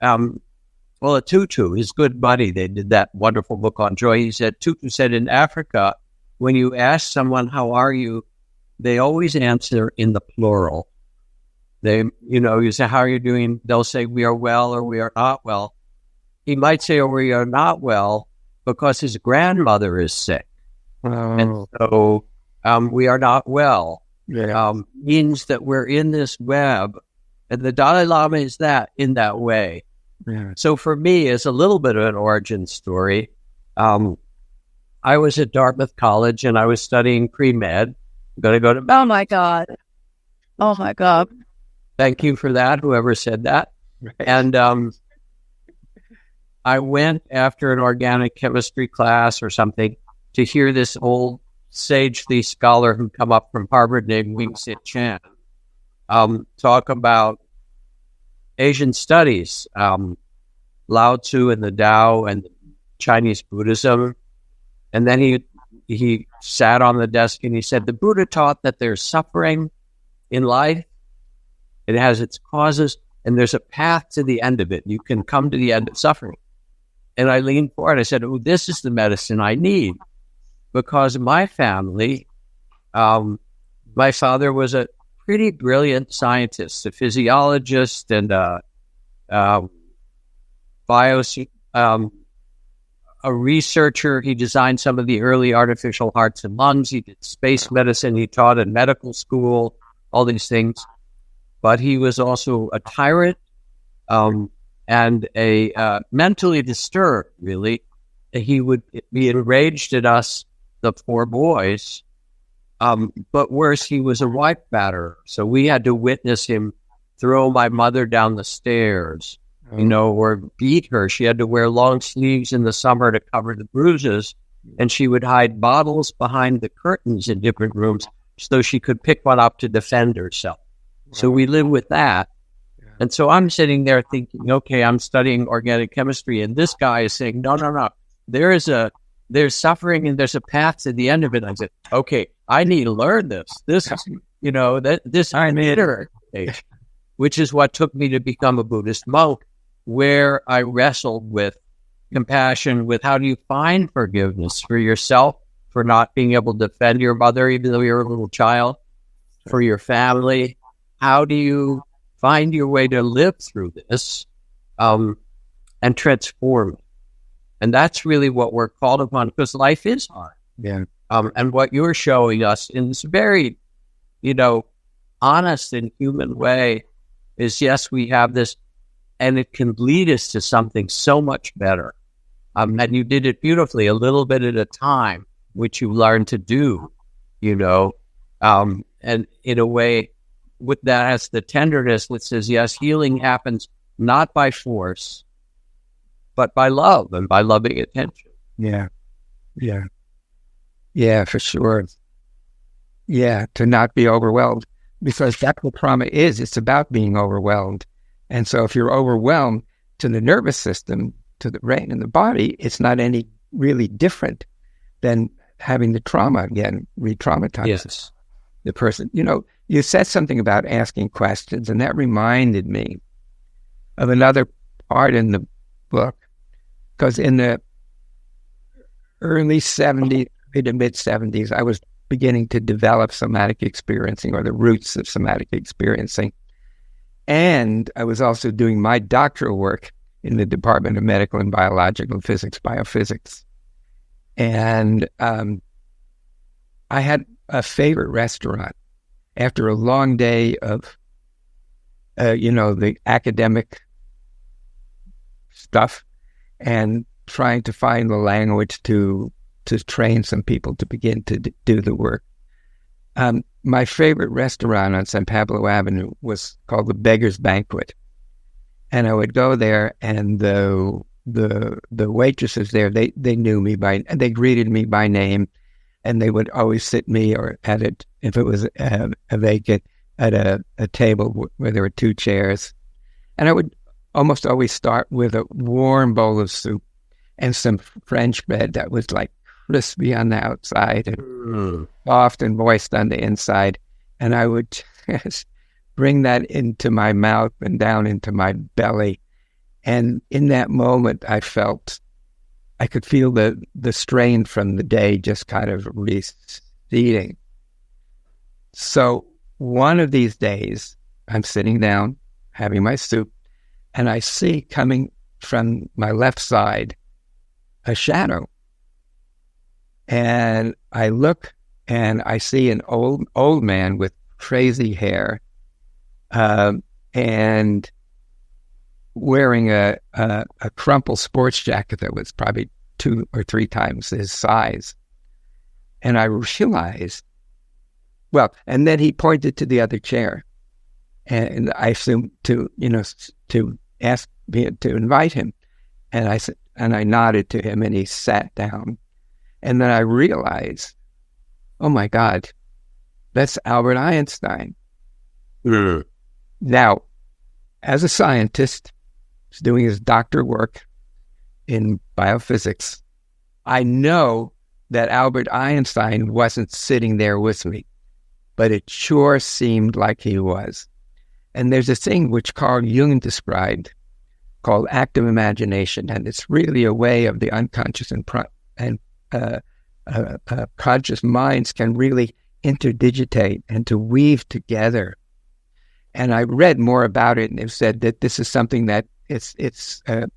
Speaker 1: Tutu, his good buddy, they did that wonderful book on joy. He said, Tutu said, in Africa, when you ask someone, how are you? They always answer in the plural. You say, how are you doing? They'll say, we are well or we are not well. He might say, or we are not well because his grandmother is sick. And so we are not well. Means that we're in this web. And the Dalai Lama is in that way. Yeah. So for me, as a little bit of an origin story, I was at Dartmouth College and I was studying pre-med. I'm going to go to...
Speaker 4: Oh my God.
Speaker 1: Thank you for that, whoever said that. Right. And I went after an organic chemistry class or something to hear this old sagely scholar who come up from Harvard named Wing-Sit Chan talk about Asian studies, Lao Tzu and the Tao and Chinese Buddhism. And then he sat on the desk and he said, the Buddha taught that there's suffering in life. It has its causes, and there's a path to the end of it. You can come to the end of suffering. And I leaned forward. I said, this is the medicine I need. Because my family, my father was a pretty brilliant scientist, a physiologist and a researcher. He designed some of the early artificial hearts and lungs. He did space medicine. He taught in medical school, all these things. But he was also a tyrant and a mentally disturbed, really. He would be enraged at us, the four boys. But worse, he was a wife batterer. So we had to witness him throw my mother down the stairs, or beat her. She had to wear long sleeves in the summer to cover the bruises. And she would hide bottles behind the curtains in different rooms so she could pick one up to defend herself. So we live with that. And so I'm sitting there thinking, okay, I'm studying organic chemistry. And this guy is saying, no. There's suffering and there's a path to the end of it. I said, okay, I need to learn this. This is, this I made it. which is what took me to become a Buddhist monk, where I wrestled with compassion, with how do you find forgiveness for yourself, for not being able to defend your mother, even though you're a little child, for your family. How do you find your way to live through this and transform it? And that's really what we're called upon, because life is hard.
Speaker 3: Yeah.
Speaker 1: And what you're showing us in this very, honest and human way is, yes, we have this, and it can lead us to something so much better. And you did it beautifully, a little bit at a time, which you learned to do, and in a way with that has the tenderness that says, yes, healing happens not by force, but by love and by loving attention.
Speaker 3: Yeah. Yeah. Yeah, for sure. Yeah, to not be overwhelmed, because that's what trauma is. It's about being overwhelmed. And so if you're overwhelmed to the nervous system, to the brain and the body, it's not any really different than having the trauma again, re-traumatize the person. You said something about asking questions, and that reminded me of another part in the book, because in the early 70s, to mid 70s, I was beginning to develop somatic experiencing, or the roots of somatic experiencing. And I was also doing my doctoral work in the Department of Medical and Biological Physics, biophysics. And I had a favorite restaurant after a long day of, the academic stuff and trying to find the language to train some people to begin to do the work. My favorite restaurant on San Pablo Avenue was called the Beggar's Banquet. And I would go there, and the waitresses there, they knew me they greeted me by name, and they would always sit me or at it, if it was a vacant, at a table where there were two chairs. And I would almost always start with a warm bowl of soup and some French bread that was like crispy on the outside and soft and moist on the inside. And I would just bring that into my mouth and down into my belly. And in that moment, I could feel the strain from the day just kind of receding. So one of these days, I'm sitting down, having my soup, and I see coming from my left side a shadow. And I look, and I see an old man with crazy hair, and wearing a crumpled sports jacket that was probably 2 or 3 times his size. And I realized, and then he pointed to the other chair, and I assumed to ask me to invite him. And I said, and I nodded to him, and he sat down. And then I realized, oh my God, that's Albert Einstein. Now, as a scientist doing his doctor work in biophysics, I know that Albert Einstein wasn't sitting there with me, but it sure seemed like he was. And there's a thing which Carl Jung described called active imagination, and it's really a way of the unconscious and conscious minds can really interdigitate and to weave together. And I read more about it, and it said that this is something that it's a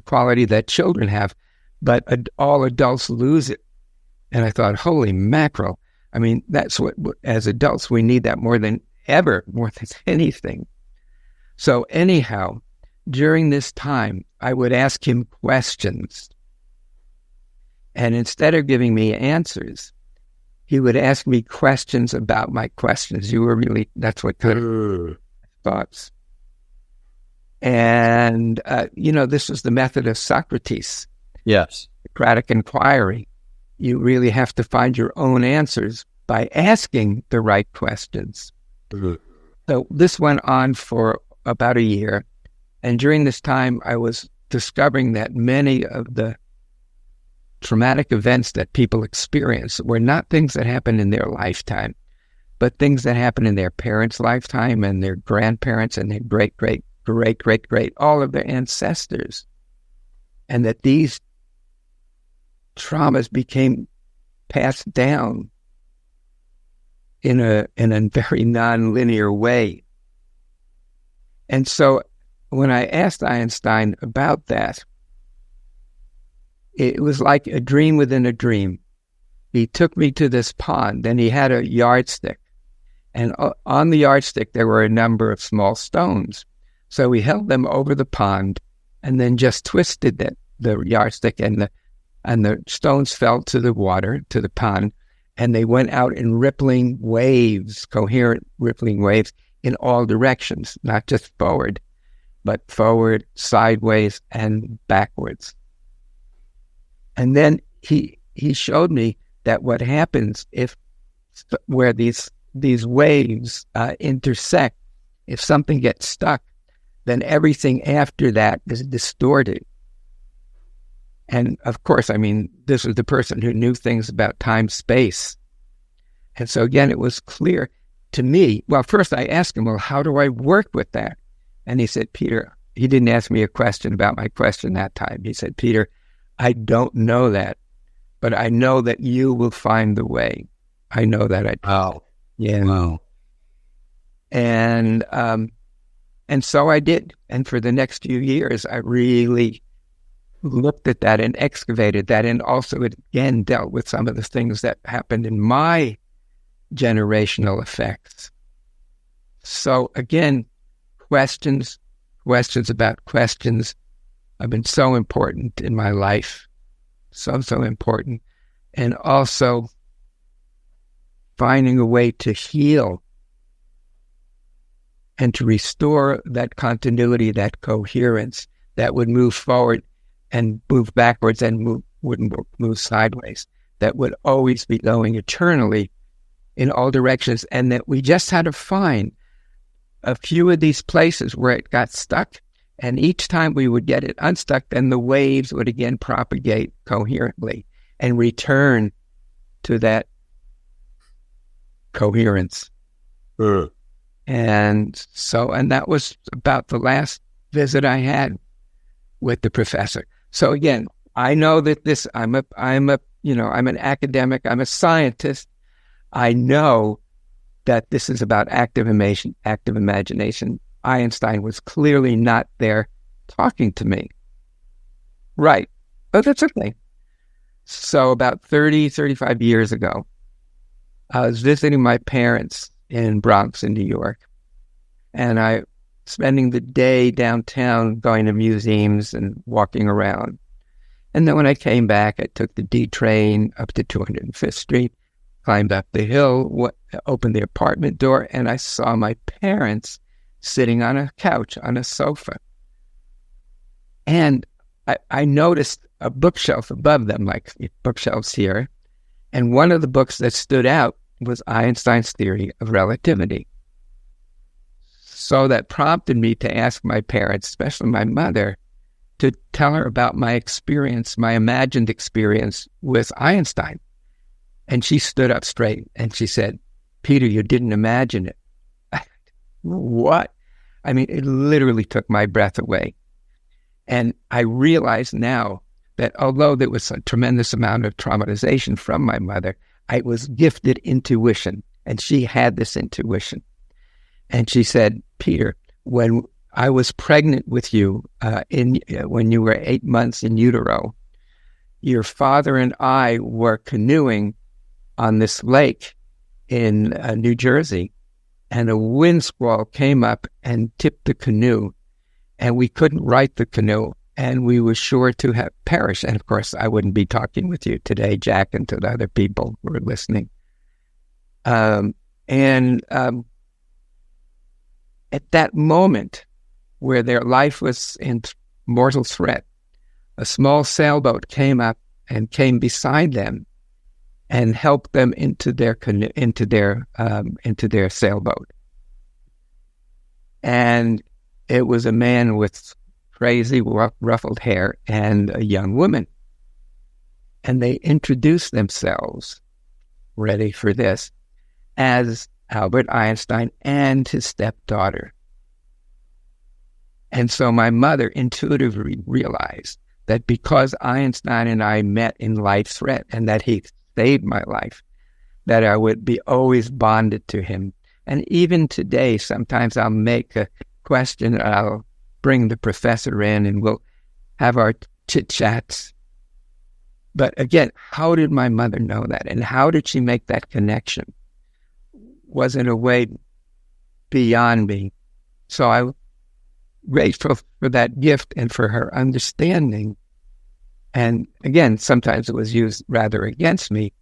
Speaker 3: quality that children have, but all adults lose it. And I thought, holy mackerel! I mean, that's what as adults we need that more than ever, more than anything. So anyhow, during this time, I would ask him questions. And instead of giving me answers, he would ask me questions about my questions. That's what kind of thoughts. And, this was the method of Socrates.
Speaker 1: Yes.
Speaker 3: Socratic inquiry. You really have to find your own answers by asking the right questions. So this went on for about a year. And during this time, I was discovering that many of the traumatic events that people experience were not things that happened in their lifetime, but things that happened in their parents' lifetime and their grandparents and their great, all of their ancestors. And that these traumas became passed down in a very non-linear way. And so when I asked Einstein about that, it was like a dream within a dream. He took me to this pond, and he had a yardstick. And on the yardstick, there were a number of small stones. So we held them over the pond and then just twisted the yardstick, and the stones fell to the water, to the pond, and they went out in rippling waves, coherent rippling waves in all directions, not just forward, but forward, sideways, and backwards. And then he showed me that what happens where these waves intersect, if something gets stuck, then everything after that is distorted. And of course, I mean, this was the person who knew things about time, space. And so again, it was clear to me. Well, first I asked him, well, how do I work with that? And he said, Peter, he didn't ask me a question about my question that time. He said, Peter, I don't know that, but I know that you will find the way. I know that.
Speaker 1: Wow.
Speaker 3: Yeah.
Speaker 1: Wow.
Speaker 3: And so I did. And for the next few years, I really looked at that and excavated that, and also it again dealt with some of the things that happened in my generational effects. So again, questions about questions have been so important in my life, so important, and also finding a way to heal and to restore that continuity, that coherence that would move forward and move backwards and wouldn't move sideways, that would always be going eternally in all directions, and that we just had to find a few of these places where it got stuck, and each time we would get it unstuck, then the waves would again propagate coherently and return to that coherence. And that was about the last visit I had with the professor. So again, I know that I'm an academic, I'm a scientist. I know that this is about active imagination. Einstein was clearly not there talking to me. Right. But that's okay. So about 35 years ago, I was visiting my parents in Bronx, in New York, and I spending the day downtown going to museums and walking around. And then when I came back, I took the D train up to 205th Street, climbed up the hill, opened the apartment door, and I saw my parents sitting on a couch, on a sofa. And I noticed a bookshelf above them, like bookshelves here. And one of the books that stood out was Einstein's theory of relativity. So that prompted me to ask my parents, especially my mother, to tell her about my experience, my imagined experience with Einstein. And she stood up straight and she said, Peter, you didn't imagine it. What? I mean, it literally took my breath away. And I realize now that although there was a tremendous amount of traumatization from my mother, I was gifted intuition, and she had this intuition. And she said, Peter, when I was pregnant with you, when you were 8 months in utero, your father and I were canoeing on this lake in New Jersey, and a wind squall came up and tipped the canoe, and we couldn't right the canoe, and we were sure to have perished. And of course, I wouldn't be talking with you today, Jack, and to the other people who are listening. At that moment where their life was in mortal threat, a small sailboat came up and came beside them and helped them into their sailboat. And it was a man with crazy ruffled hair and a young woman. And they introduced themselves, ready for this, as Albert Einstein and his stepdaughter. And so my mother intuitively realized that because Einstein and I met in life threat and that he saved my life, that I would be always bonded to him. And even today, sometimes I'll make a question, and I'll bring the professor in and we'll have our chit-chats. But again, how did my mother know that? And how did she make that connection? Was in a way beyond me. So I'm grateful for that gift and for her understanding. And again, sometimes it was used rather against me,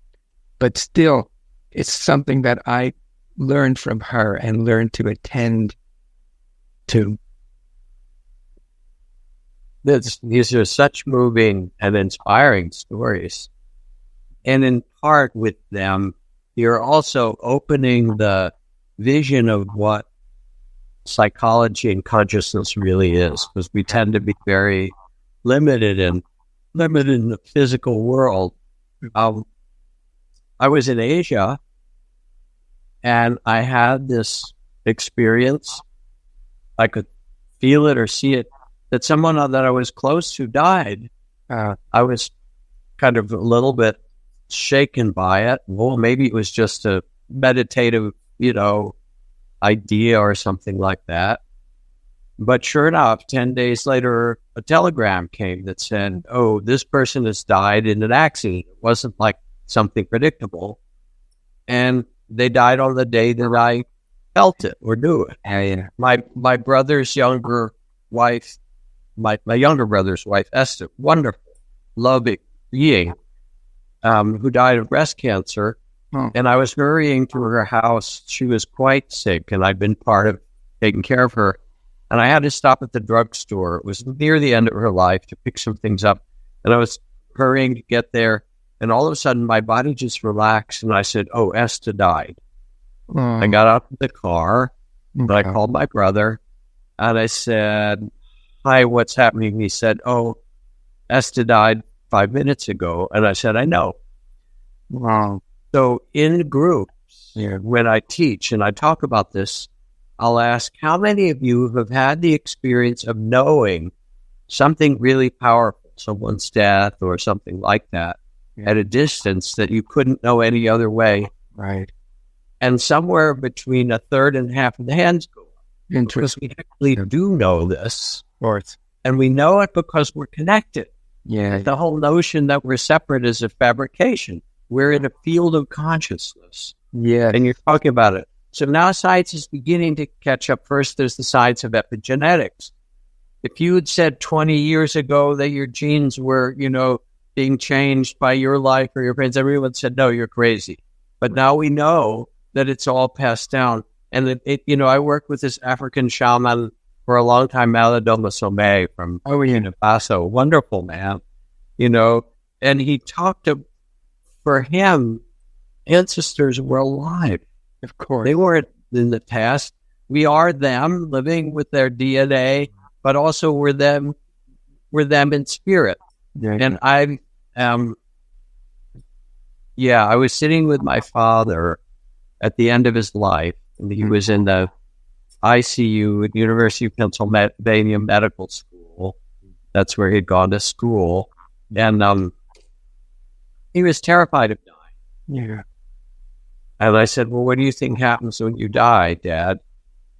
Speaker 3: but still, it's something that I learned from her and learned to attend to.
Speaker 1: These are such moving and inspiring stories. And in part with them, you're also opening the vision of what psychology and consciousness really is, because we tend to be very limited in the physical world. I was in Asia, and I had this experience. I could feel it or see it, that someone that I was close to died. I was kind of a little bit shaken by it. Well, maybe it was just a meditative, idea or something like that. But sure enough, 10 days later, a telegram came that said, oh, this person has died in an accident. It wasn't like something predictable. And they died on the day that I felt it or knew it.
Speaker 3: Yeah.
Speaker 1: My brother's younger wife, my younger brother's wife, Esther, wonderful, loving being, who died of breast cancer.
Speaker 3: Oh.
Speaker 1: And I was hurrying to her house. She was quite sick, and I'd been part of taking care of her. And I had to stop at the drugstore. It was near the end of her life to pick some things up. And I was hurrying to get there. And all of a sudden, my body just relaxed. And I said, oh, Esther died.
Speaker 3: Oh.
Speaker 1: I got out of the car. Okay. I called my brother. And I said, hi, what's happening? He said, oh, Esther died 5 minutes ago. And I said, I know.
Speaker 3: Wow.
Speaker 1: So in groups, when I teach and I talk about this, I'll ask, how many of you have had the experience of knowing something really powerful, someone's death or something like that, at a distance that you couldn't know any other way?
Speaker 3: Right.
Speaker 1: And somewhere between a third and half of the hands go up. Because we actually do know this.
Speaker 3: Of course.
Speaker 1: And we know it because we're connected.
Speaker 3: Yeah.
Speaker 1: The whole notion that we're separate is a fabrication. We're in a field of consciousness.
Speaker 3: Yeah.
Speaker 1: And you're talking about it. So now science is beginning to catch up. First, there's the science of epigenetics. If you had said 20 years ago that your genes were, being changed by your life or your parents, everyone said, no, you're crazy. But now we know that it's all passed down. And that I worked with this African shaman for a long time, Maladoma Somé from Burkina Faso. Wonderful man, and he talked to, for him, ancestors were alive.
Speaker 3: Of course.
Speaker 1: They weren't in the past. We are them living with their DNA, but also we're them in spirit.
Speaker 3: Yeah.
Speaker 1: And I was sitting with my father at the end of his life, and he was in the ICU at University of Pennsylvania Medical School. That's where he'd gone to school. And he was terrified of dying.
Speaker 3: Yeah.
Speaker 1: And I said, well, what do you think happens when you die, Dad?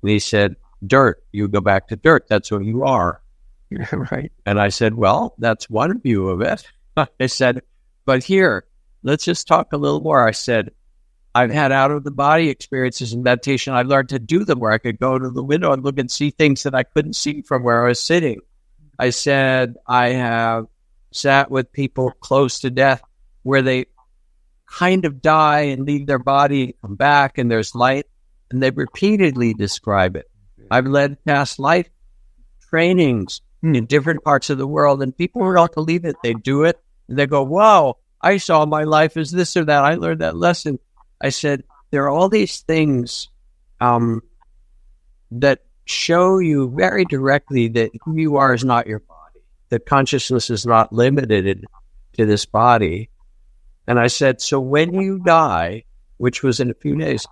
Speaker 1: And he said, dirt. You go back to dirt. That's what you are.
Speaker 3: Yeah, right.
Speaker 1: And I said, well, that's one view of it. I said, but here, let's just talk a little more. I said, I've had out-of-the-body experiences in meditation. I learned to do them where I could go to the window and look and see things that I couldn't see from where I was sitting. I said, I have sat with people close to death where they kind of die and leave their body and come back and there's light, and they repeatedly describe it. I've led past life trainings in different parts of the world, and people who don't believe it, they do it, and they go, wow, I saw my life as this or that. I learned that lesson. I said, there are all these things that show you very directly that who you are is not your body, that consciousness is not limited to this body. And I said, so when you die, which was in a few days,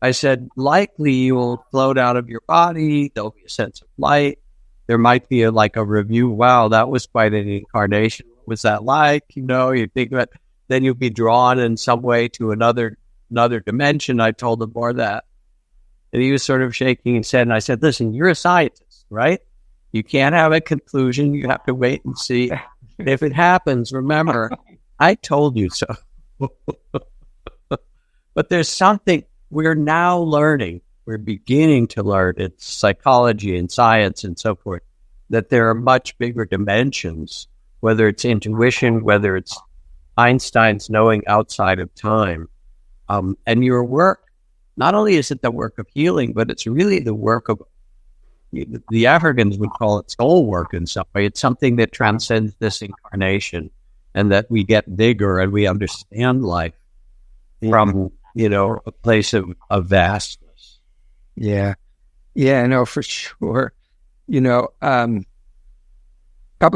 Speaker 1: I said, likely you will float out of your body. There'll be a sense of light. There might be a review. Wow, that was quite an incarnation. What was that like? You think about, then you'll be drawn in some way to another dimension. I told him more of that. And he was sort of shaking his head. And I said, listen, you're a scientist, right? You can't have a conclusion. You have to wait and see. And if it happens, remember, I told you so. But there's something we're now learning. We're beginning to learn. It's psychology and science and so forth, that there are much bigger dimensions, whether it's intuition, whether it's Einstein's knowing outside of time. And your work, not only is it the work of healing, but it's really the work of, the Africans would call it soul work in some way. It's something that transcends this incarnation, and that we get bigger and we understand life from, a place of vastness.
Speaker 3: Yeah. Yeah, no, for sure. Couple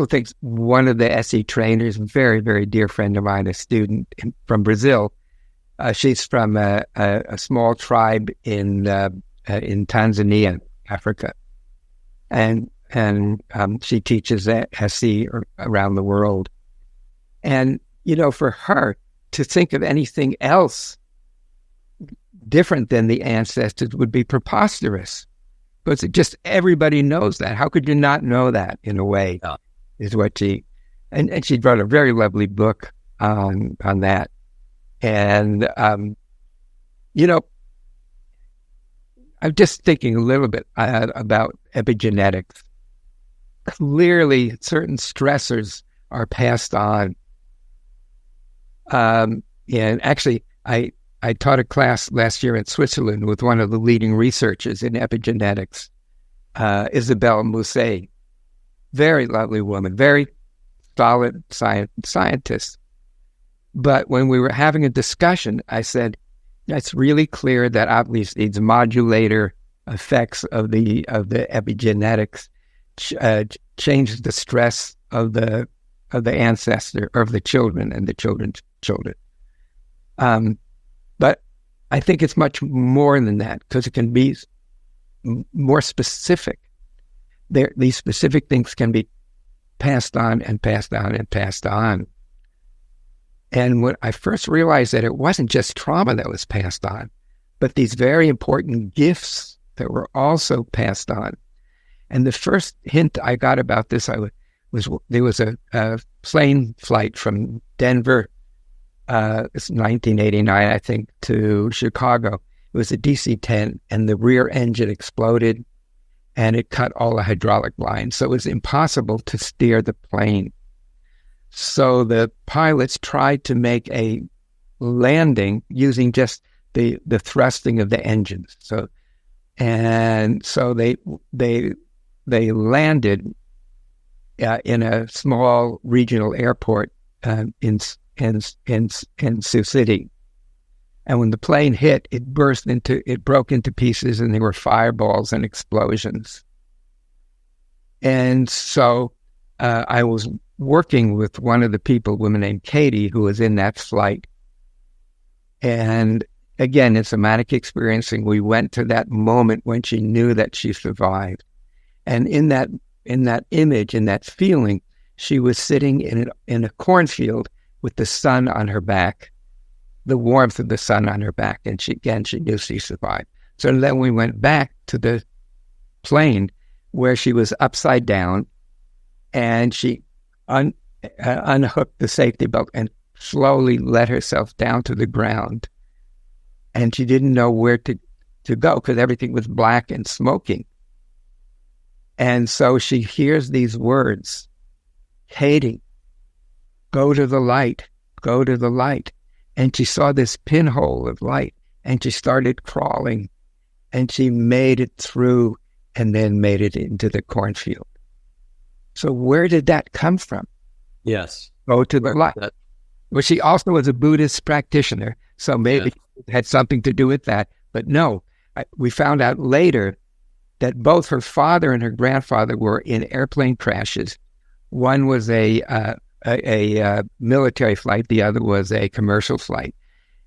Speaker 3: of things. One of the SE trainers, very, very dear friend of mine, a student from Brazil. She's from a small tribe in Tanzania, Africa, and she teaches SE around the world. And for her to think of anything else different than the ancestors would be preposterous, because just everybody knows that. How could you not know that? In a way, is what she and she wrote a very lovely book on that. And I'm just thinking a little bit about epigenetics. Clearly, certain stressors are passed on. And actually, I taught a class last year in Switzerland with one of the leading researchers in epigenetics, Isabelle Mousset. Very lovely woman, very solid scientist. But when we were having a discussion, I said, it's really clear that obviously these modulator effects of the epigenetics change the stress of the ancestor, or of the children and the children's children. But I think it's much more than that, because it can be more specific. These specific things can be passed on and passed on and passed on. And when I first realized that it wasn't just trauma that was passed on, but these very important gifts that were also passed on. And the first hint I got about this, there was a plane flight from Denver, it's 1989, I think, to Chicago. It was a DC-10, and the rear engine exploded, and it cut all the hydraulic lines. So it was impossible to steer the plane. So the pilots tried to make a landing using just the thrusting of the engines. So they landed in a small regional airport in Sioux City. And when the plane hit, it broke into pieces, and there were fireballs and explosions. And so I was working with one of the people, a woman named Katie, who was in that flight. And again, in somatic experiencing, we went to that moment when she knew that she survived. And in that image, in that feeling, she was sitting in a cornfield with the sun on her back, the warmth of the sun on her back, and she knew she survived. So then we went back to the plane where she was upside down, and she unhooked the safety belt and slowly let herself down to the ground. And she didn't know where to go, because everything was black and smoking. And so she hears these words, Katie, go to the light, go to the light. And she saw this pinhole of light, and she started crawling, and she made it through, and then made it into the cornfield. So where did that come from?
Speaker 1: Yes.
Speaker 3: Go to the light. Well, she also was a Buddhist practitioner, so maybe it had something to do with that. But no, we found out later that both her father and her grandfather were in airplane crashes. One was a military flight, the other was a commercial flight.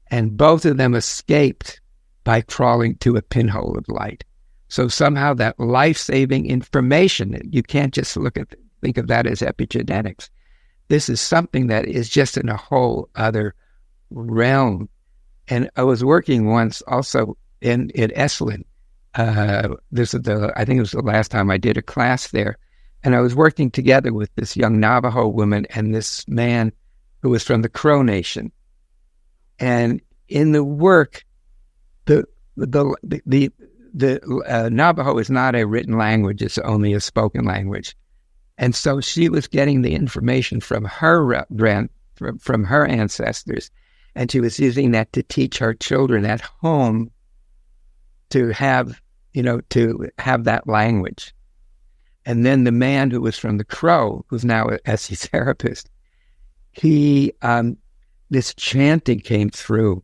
Speaker 3: And both of them escaped by crawling to a pinhole of light. So somehow that life-saving information, you can't just think of that as epigenetics. This is something that is just in a whole other realm. And I was working once also in Esalen. I think it was the last time I did a class there. And I was working together with this young Navajo woman and this man who was from the Crow Nation. And in the work, the Navajo is not a written language; it's only a spoken language. And so she was getting the information from her from her ancestors, and she was using that to teach her children at home to have that language. And then the man who was from the Crow, who's now a SE therapist, this chanting came through,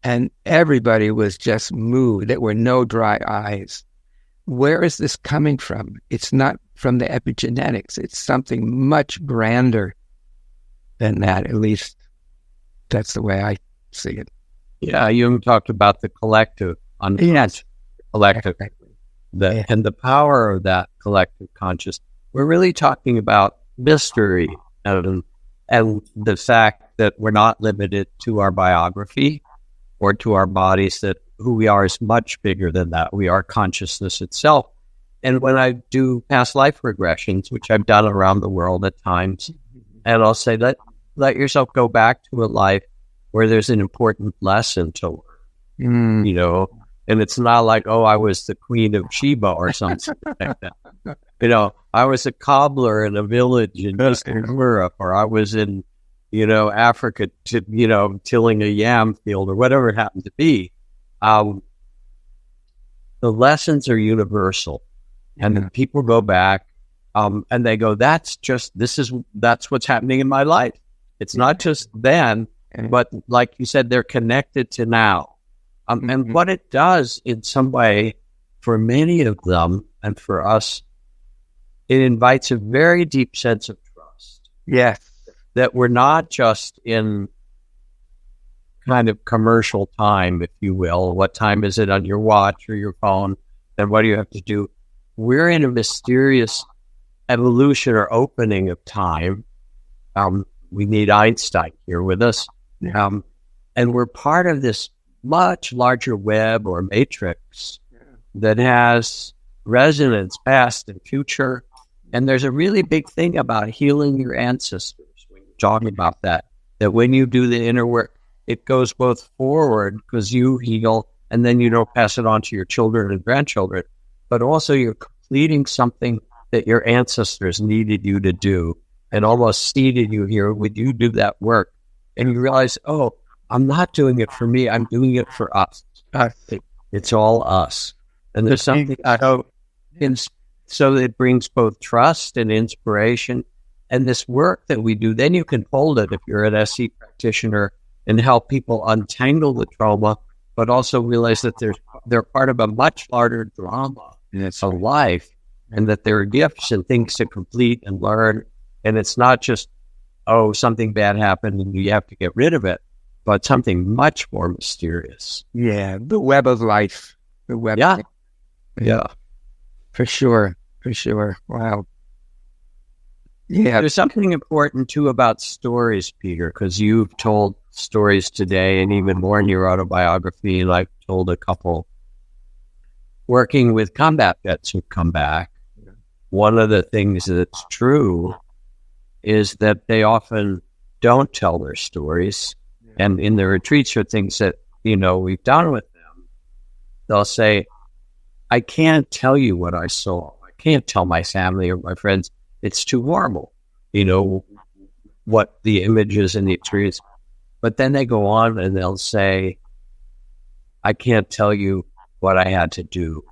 Speaker 3: and everybody was just moved. There were no dry eyes. Where is this coming from? It's not from the epigenetics. It's something much grander than that. At least that's the way I see it.
Speaker 1: Yeah, Jung talked about the collective,
Speaker 3: Yes.
Speaker 1: collective, and the power of that collective consciousness. We're really talking about mystery and the fact that we're not limited to our biography or to our bodies, that who we are is much bigger than that. We are consciousness itself. And when I do past life regressions, which I've done around the world at times, and I'll say, let yourself go back to a life where there's an important lesson to learn, and it's not like, oh, I was the Queen of Sheba or something like that. I was a cobbler in a village in Eastern Europe, or I was in, Africa, tilling a yam field or whatever it happened to be. The lessons are universal, and then people go back, and they go, that's what's happening in my life. It's not just then, but like you said, they're connected to now. And what it does in some way for many of them and for us, it invites a very deep sense of trust.
Speaker 3: Yes.
Speaker 1: That we're not just in kind of commercial time, if you will. What time is it on your watch or your phone? And what do you have to do? We're in a mysterious evolution or opening of time. We need Einstein here with us. And we're part of this much larger web or matrix that has resonance, past and future. And there's a really big thing about healing your ancestors when you talk about that when you do the inner work, it goes both forward because you heal and then you don't pass it on to your children and grandchildren, but also you're completing something that your ancestors needed you to do and almost seeded you here. Would you do that work? And you realize, oh, I'm not doing it for me. I'm doing it for us. It's all us. And there's something so it brings both trust and inspiration. And this work that we do, then you can hold it if you're an SE practitioner and help people untangle the trauma, but also realize that they're part of a much larger drama of life, and that there are gifts and things to complete and learn. And it's not just, oh, something bad happened and you have to get rid of it, but something much more mysterious.
Speaker 3: Yeah, the web of life. The web.
Speaker 1: Yeah.
Speaker 3: For sure. Wow. Yeah.
Speaker 1: There's something important, too, about stories, Peter, because you've told stories today and even more in your autobiography. Like told a couple working with combat vets who've come back. One of the things that's true is that they often don't tell their stories. And in the retreats or things that, we've done with them, they'll say, I can't tell you what I saw. I can't tell my family or my friends. It's too horrible, what the images and the experience. But then they go on and they'll say, I can't tell you what I had to do.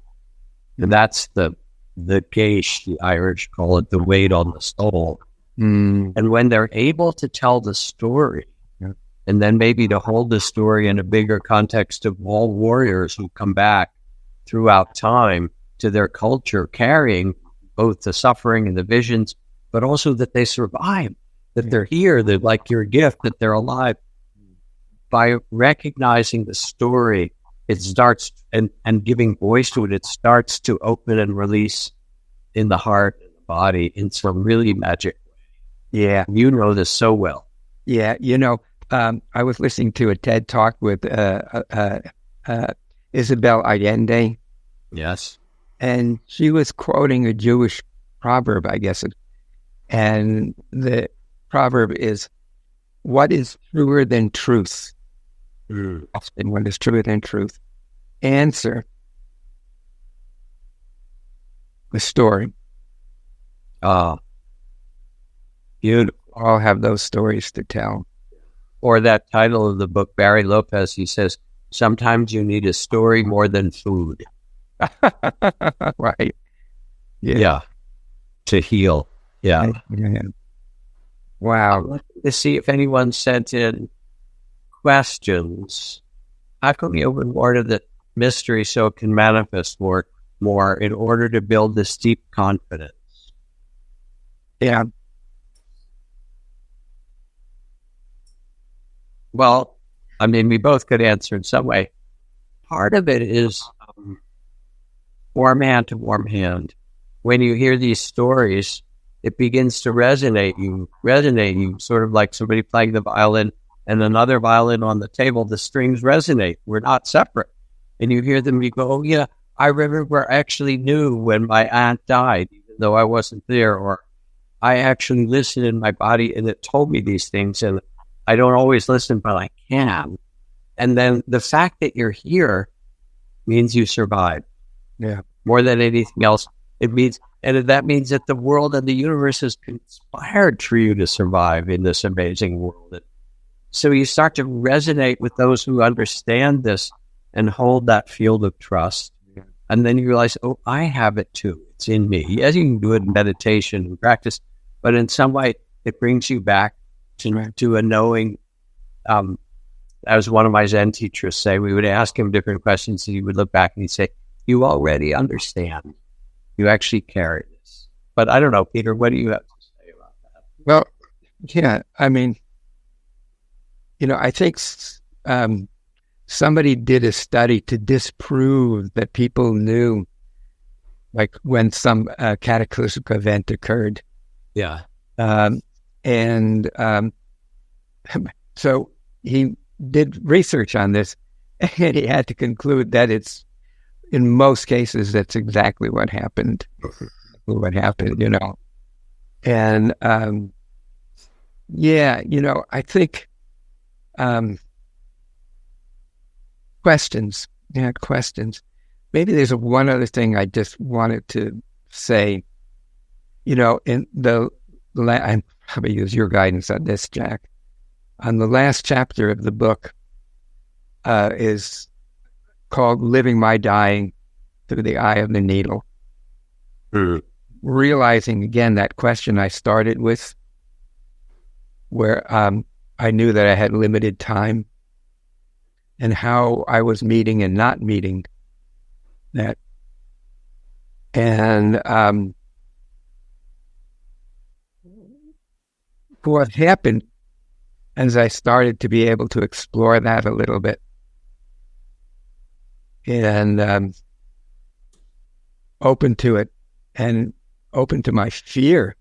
Speaker 1: And that's the geish, the Irish call it, the weight on the soul. And when they're able to tell the story, and then maybe to hold the story in a bigger context of all warriors who come back throughout time to their culture, carrying both the suffering and the visions, but also that they survive, that they're here, that like your gift, that they're alive. By recognizing the story it starts, and giving voice to it, it starts to open and release in the heart and the body in some really magic way.
Speaker 3: Yeah.
Speaker 1: You know this so well.
Speaker 3: Yeah. I was listening to a TED Talk with Isabel Allende.
Speaker 1: Yes.
Speaker 3: And she was quoting a Jewish proverb, I guess. And the proverb is, what is truer than truth? And what is truer than truth? Answer, the story.
Speaker 1: Beautiful.
Speaker 3: All have those stories to tell.
Speaker 1: Or that title of the book, Barry Lopez, he says, sometimes you need a story more than food.
Speaker 3: Right.
Speaker 1: Yeah. To heal. Yeah.
Speaker 3: Wow.
Speaker 1: To see if anyone sent in questions. How can we open more to the mystery so it can manifest more in order to build this deep confidence?
Speaker 3: Yeah.
Speaker 1: Well, I mean, we both could answer in some way. Part of it is warm hand to warm hand. When you hear these stories, it begins to resonate you, sort of like somebody playing the violin and another violin on the table. The strings resonate. We're not separate. And you hear them, you go, oh, yeah, I remember I actually knew when my aunt died, even though I wasn't there, or I actually listened in my body and it told me these things. And I don't always listen, but I can. And then the fact that you're here means you survived.
Speaker 3: Yeah.
Speaker 1: More than anything else, it means, and that means that the world and the universe has conspired for you to survive in this amazing world. So you start to resonate with those who understand this and hold that field of trust. Yeah. And then you realize, oh, I have it too. It's in me. Yes, you can do it in meditation and practice, but in some way, it brings you back to a knowing. As one of my Zen teachers say, we would ask him different questions and he would look back and he'd say, you already understand. You actually carry this. But I don't know, Peter, what do you have to say about that?
Speaker 3: Well, yeah, I mean, I think somebody did a study to disprove that people knew, like when some cataclysmic event occurred.
Speaker 1: Yeah.
Speaker 3: So he did research on this, and he had to conclude that it's, in most cases, that's exactly what happened. And I think questions. Maybe there's one other thing I just wanted to say. In I probably use your guidance on this, Jack. On the last chapter of the book is called Living My Dying Through the Eye of the Needle. Realizing, again, that question I started with, where I knew that I had limited time and how I was meeting and not meeting that. And what happened as I started to be able to explore that a little bit and open to it and open to my fear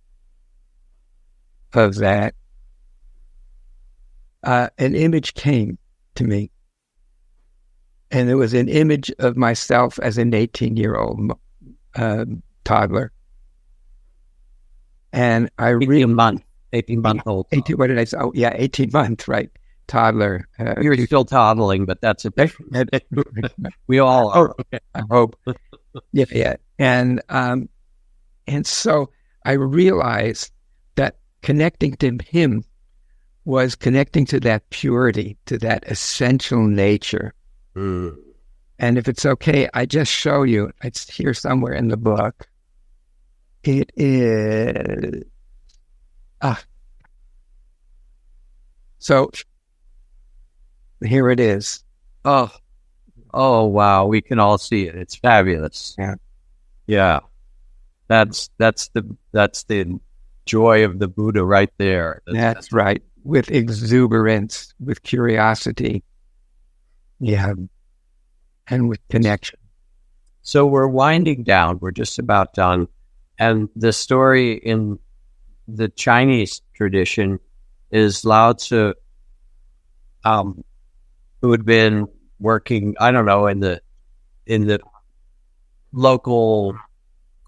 Speaker 3: of that, an image came to me. And it was an image of myself as an 18-year-old toddler. And I really...
Speaker 1: 18-month-old.
Speaker 3: 18, what did I say? Oh, yeah, 18 months, right? Toddler.
Speaker 1: You're still toddling, but that's a bit... We all are.
Speaker 3: Okay. I hope. Yeah. And so I realized that connecting to him was connecting to that purity, to that essential nature. And if it's okay, I just show you. It's here somewhere in the book. It is... So here it is.
Speaker 1: Oh, wow. We can all see it. It's fabulous. Yeah. That's the joy of the Buddha right there.
Speaker 3: That's right. With exuberance, with curiosity. Yeah. and with connection.
Speaker 1: So we're winding down. We're just about done. And the story in the Chinese tradition is Lao Tzu, who had been working, I don't know, in the local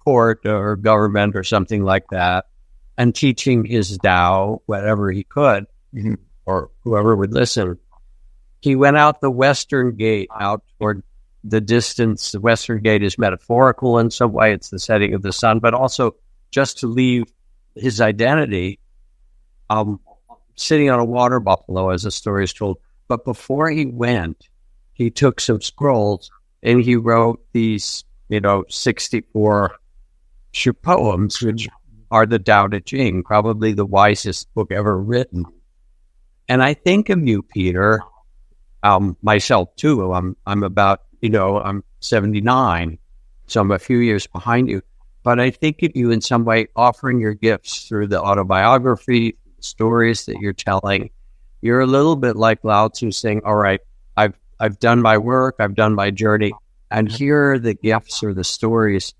Speaker 1: court or government or something like that, and teaching his Tao, whatever he could, or whoever would listen. He went out the Western Gate, out toward the distance. The Western Gate is metaphorical in some way. It's the setting of the sun, but also just to leave his identity, sitting on a water buffalo, as the story is told. But before he went, he took some scrolls and he wrote these, 64 poems, which are the Tao Te Ching, probably the wisest book ever written. And I think of you, Peter, myself too. I'm about, I'm 79, so I'm a few years behind you. But I think of you in some way offering your gifts through the autobiography, the stories that you're telling. You're a little bit like Lao Tzu saying, all right, I've done my work, I've done my journey, and here are the gifts or the stories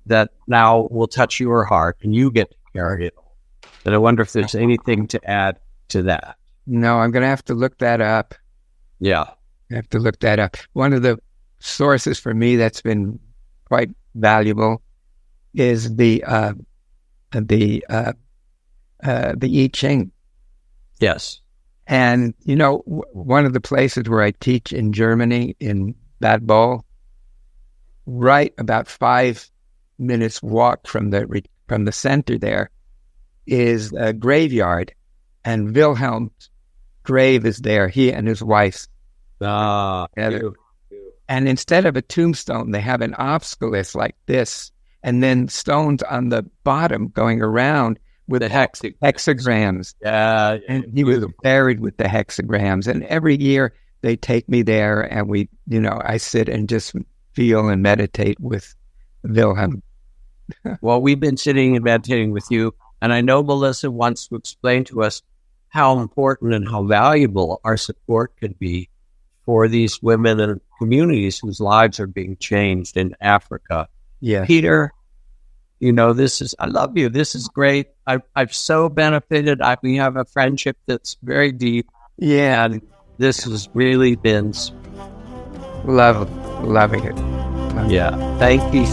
Speaker 1: that now will touch your heart, and you get to carry it. And I wonder if there's anything to add to that.
Speaker 3: No, I'm going to have to look that up.
Speaker 1: Yeah.
Speaker 3: I have to look that up. One of the sources for me that's been quite valuable is the I Ching.
Speaker 1: Yes.
Speaker 3: And, one of the places where I teach in Germany, in Bad Boll, right about 5 minutes walk from the center there is a graveyard, and Wilhelm's grave is there, he and his wife. And instead of a tombstone, they have an obelisk like this, and then stones on the bottom going around with the hexagrams.
Speaker 1: Yeah.
Speaker 3: And he was buried with the hexagrams. And every year they take me there, and we, I sit and just feel and meditate with Wilhelm.
Speaker 1: Well, we've been sitting and meditating with you, and I know Melissa wants to explain to us how important and how valuable our support could be for these women and communities whose lives are being changed in Africa.
Speaker 3: Yeah.
Speaker 1: Peter, I love you. This is great. I've so benefited. We have a friendship that's very deep.
Speaker 3: Yeah.
Speaker 1: And this has really been
Speaker 3: loving it.
Speaker 1: Yeah. Thank you.